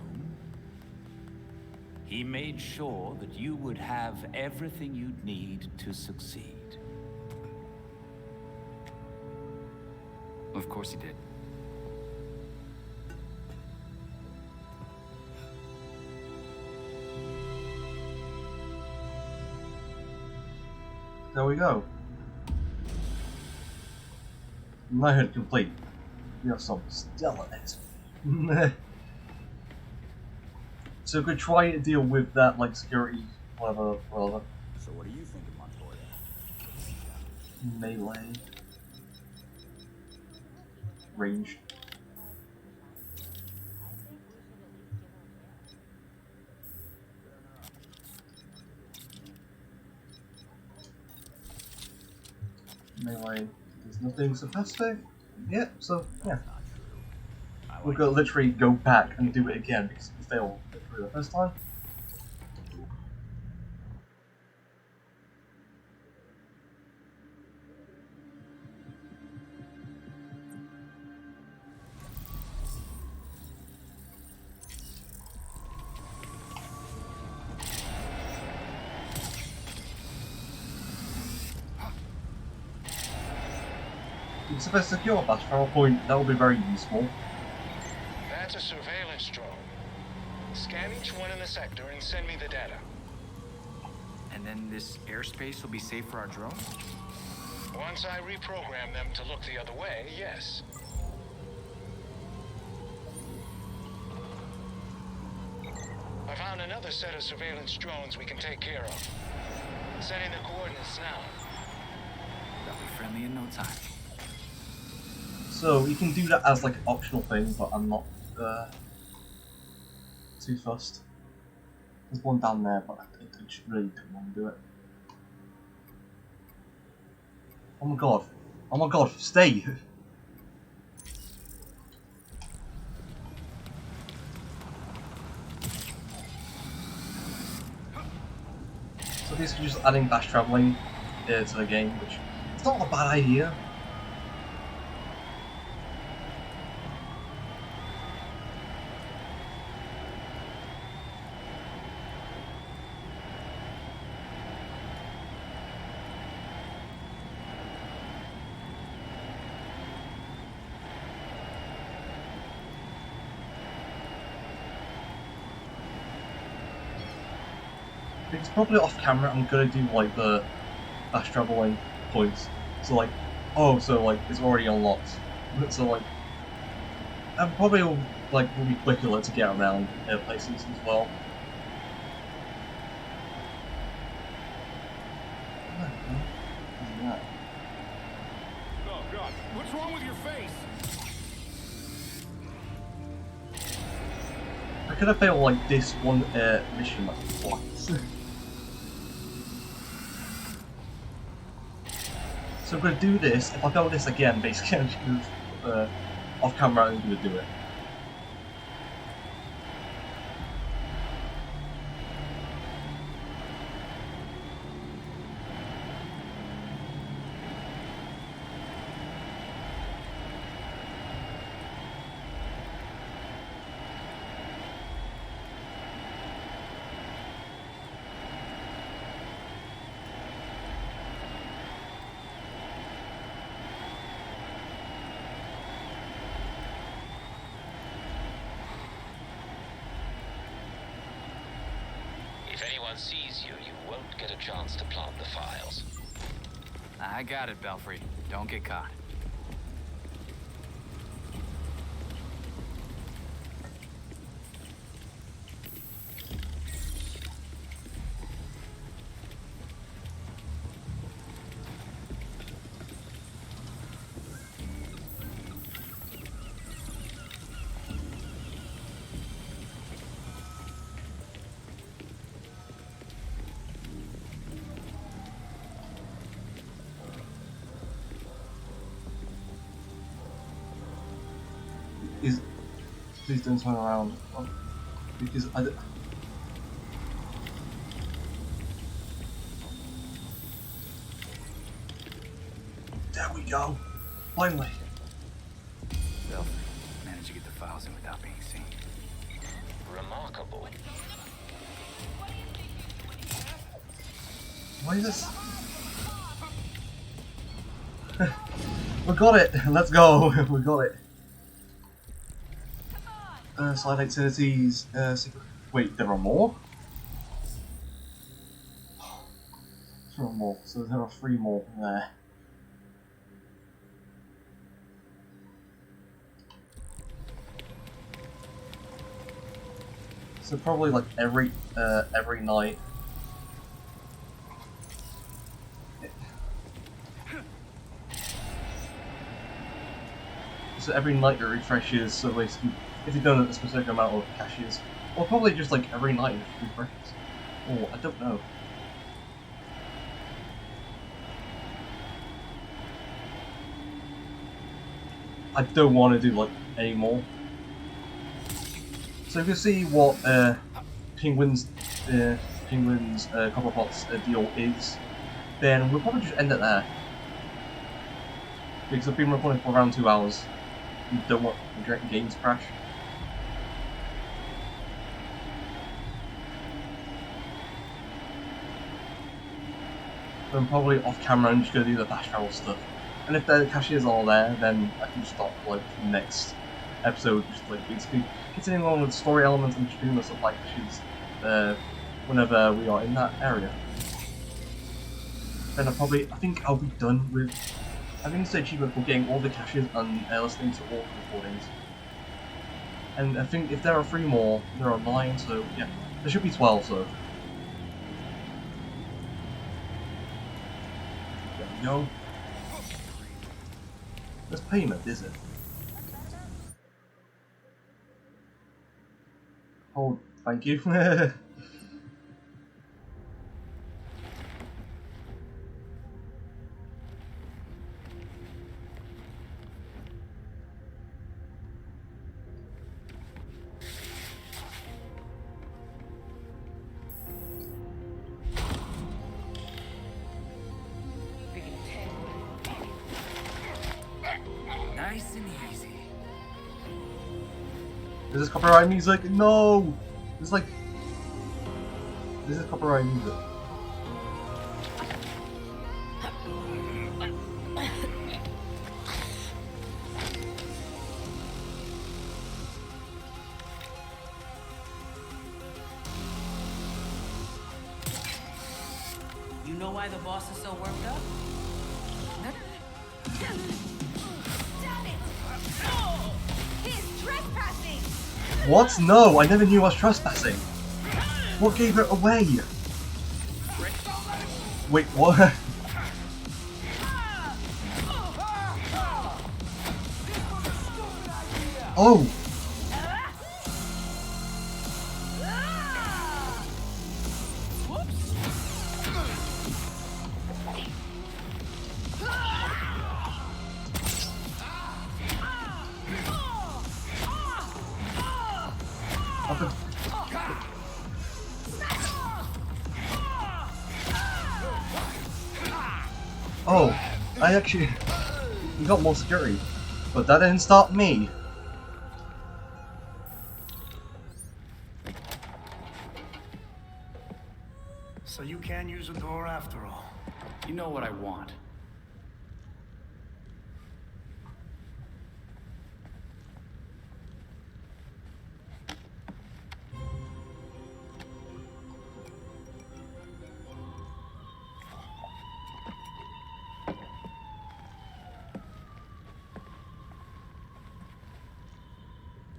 he made sure that you would have everything you'd need to succeed. Of course he did. There we go. Knighthood complete. We have some stellar XP. So we could try to deal with that like security whatever. So what do you think of Montoya? Melee. Ranged. Melee. There's nothing fantastic. Yeah, so yeah. We've got to literally go back and do it again because we failed through the first time. If I secure a fast travel point, that will be very useful. That's a surveillance drone. Scan each one in the sector and send me the data. And then this airspace will be safe for our drone? Once I reprogram them to look the other way, yes. I found another set of surveillance drones we can take care of. Sending the coordinates now. They'll be friendly in no time. So you can do that as like an optional thing, but I'm not too fussed. There's one down there, but I just really don't want to do it. Oh my god! Oh my god! Stay! So basically just adding fast traveling to the game, which it's not a bad idea. It's probably off camera. I'm gonna do like the fast traveling points. So like, oh, so like it's already unlocked. So like, and probably will be quicker to get around places as well. Oh god, what's wrong with your face? I could have failed like this one mission like twice. So I'm gonna do this. If I fail this again, basically I'm just off camera I'm gonna do it. If anyone sees you, you won't get a chance to plant the files. I got it, Belfry. Don't get caught. Please don't turn around. Because I don't... There we go! Finally! Belfry managed to get the files in without being seen. Remarkable. Why is this? We got it! Let's go! We got it! Side activities, secret... Wait, there are more? There are more, so there are 3 more there. So probably like every night So every night it refreshes, so basically, if you've done a specific amount of caches, or probably just like every night it refreshes. Or, I don't know. I don't want to do like any more. So if you see what Penguin's Copperpot's deal is, then we'll probably just end it there. Because I've been recording for around 2 hours. You don't want the games crash. So I'm probably off camera and just gonna do the fast travel stuff. And if the caches are there, then I can stop like the next episode, just like basically continuing on with the story elements and just doing the supply caches whenever we are in that area. Then I think I'll be done with. I think it's the achievement for getting all the caches and listening to all the recordings. And I think if there are 3 more, there are 9, so yeah, there should be 12. So there we go. There's payment, is it? Oh, thank you. Nice and easy. Is this copyright music? No! This is copyright music. You know why the boss is so worked up? Damn it! Oh, he's trespassing! What? No, I never knew I was trespassing. What gave it away? Wait, what? Oh! Oh, I actually we got more security, but that didn't stop me. So you can use a door after all. You know what I want.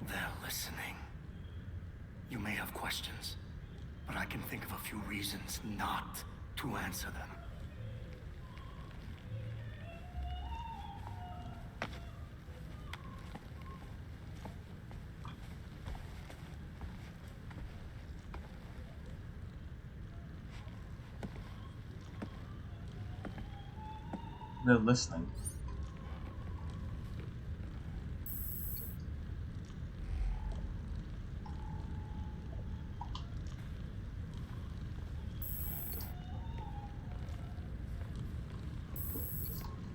They're listening. You may have questions, but I can think of a few reasons not to answer them. They're listening.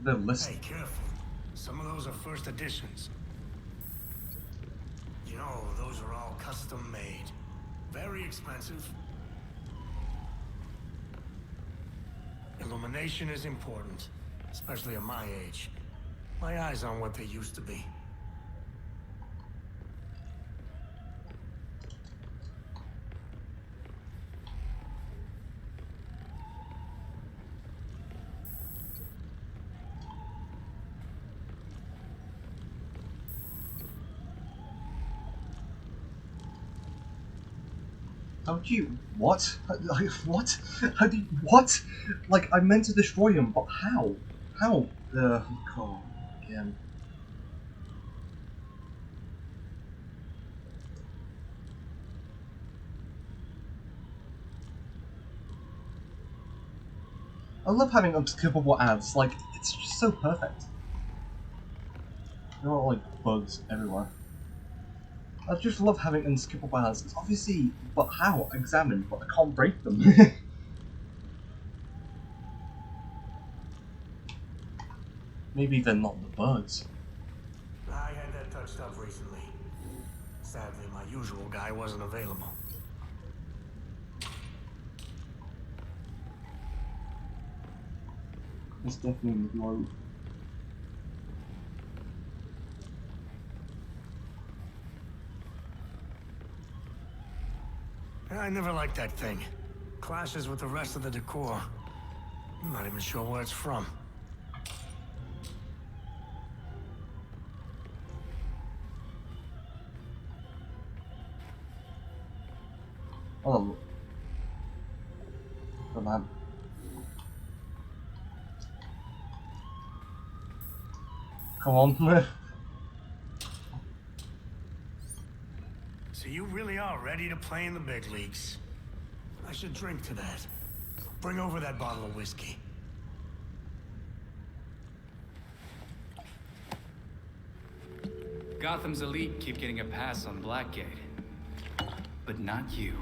They're listening. Hey, careful. Some of those are first editions. You know, those are all custom made. Very expensive. Illumination is important, especially at my age. My eyes on what they used to be. How do you what? What? How do you what? Like I meant to destroy him, but how? How? God, again. I love having unskippable ads, like, it's just so perfect. There are like bugs everywhere. I just love having unskippable ads. It's obviously, but how? Examine, but I can't break them. Maybe they're not the bugs. I had that touched up recently. Sadly, my usual guy wasn't available. It's definitely low. I never liked that thing. Clashes with the rest of the decor. I'm not even sure where it's from. Oh, come on. Come on. So you really are ready to play in the big leagues. I should drink to that. Bring over that bottle of whiskey. Gotham's elite keep getting a pass on Blackgate. But not you.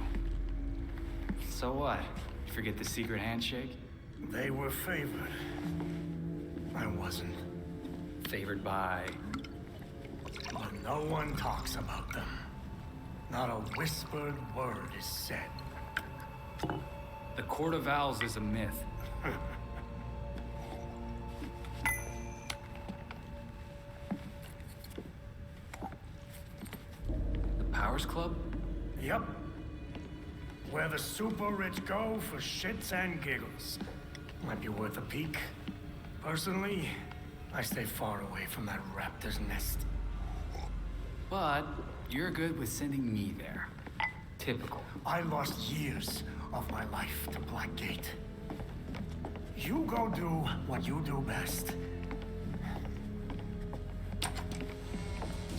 So what? Forget the secret handshake? They were favored. I wasn't. Favored by... But no one talks about them. Not a whispered word is said. The Court of Owls is a myth. The Powers Club? Yep. Where the super rich go for shits and giggles. Might be worth a peek. Personally, I stay far away from that raptor's nest. But you're good with sending me there. Typical. I lost years of my life to Blackgate. You go do what you do best.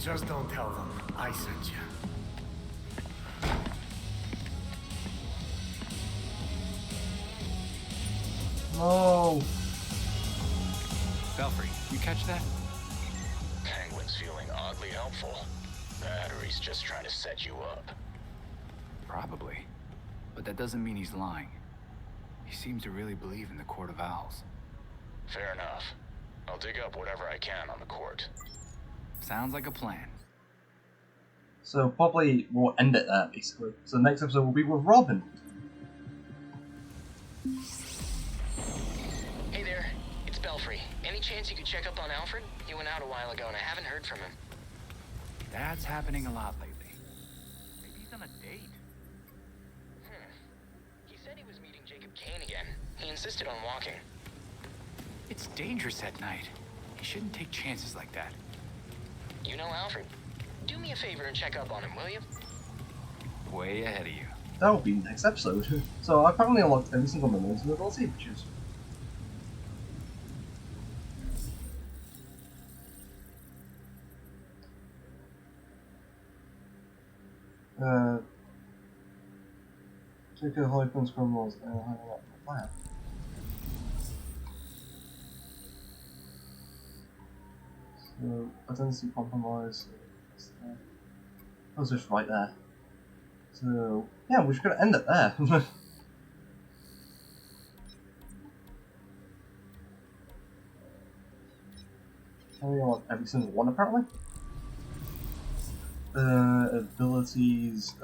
Just don't tell them I sent you. No. Belfry, you catch that? Penguin's feeling oddly helpful. Battery's just trying to set you up. Probably. But that doesn't mean he's lying. He seems to really believe in the Court of Owls. Fair enough. I'll dig up whatever I can on the court. Sounds like a plan. So probably we'll end it there, basically. So the next episode will be with Robin. Hey there, it's Belfry. Any chance you could check up on Alfred? He went out a while ago and I haven't heard from him. That's happening a lot lately. Maybe he's on a date. He said he was meeting Jacob Kane again. He insisted on walking. It's dangerous at night. You shouldn't take chances like that. You know Alfred. Do me a favor and check up on him, will you? Way ahead of you. That will be next episode. So I apparently unlocked every single moment in the DLC, which is... Take a high points from walls and hang up the fire. So, identity compromise. That was just right there. So, yeah, we're just gonna end it there. Only on every single one, apparently. Abilities,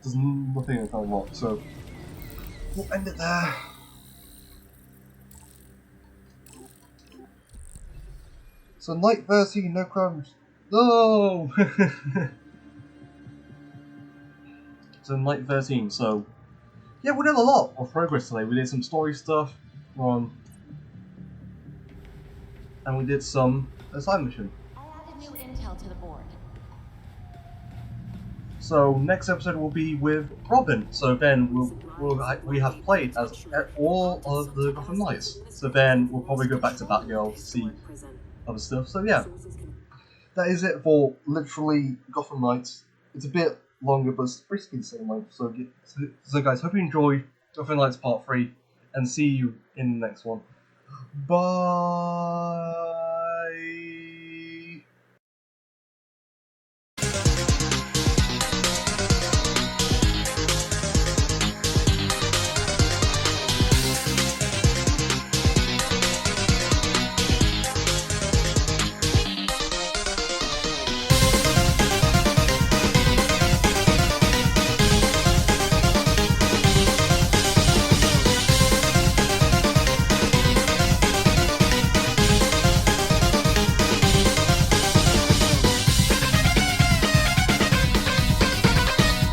there's nothing I can unlock, so we'll end it there. So, Night 13, no crimes. No! So, Night 13, so yeah, we did a lot of progress today. We did some story stuff, and we did some side mission. I added new intel to the board. So next episode will be with Robin. So then we have played as all of the Gotham Knights. So then we'll probably go back to Batgirl to see other stuff. So yeah, that is it for literally Gotham Knights. It's a bit longer, but it's basically the same length. So guys, hope you enjoyed Gotham Knights Part 3. and see you in the next one. Bye.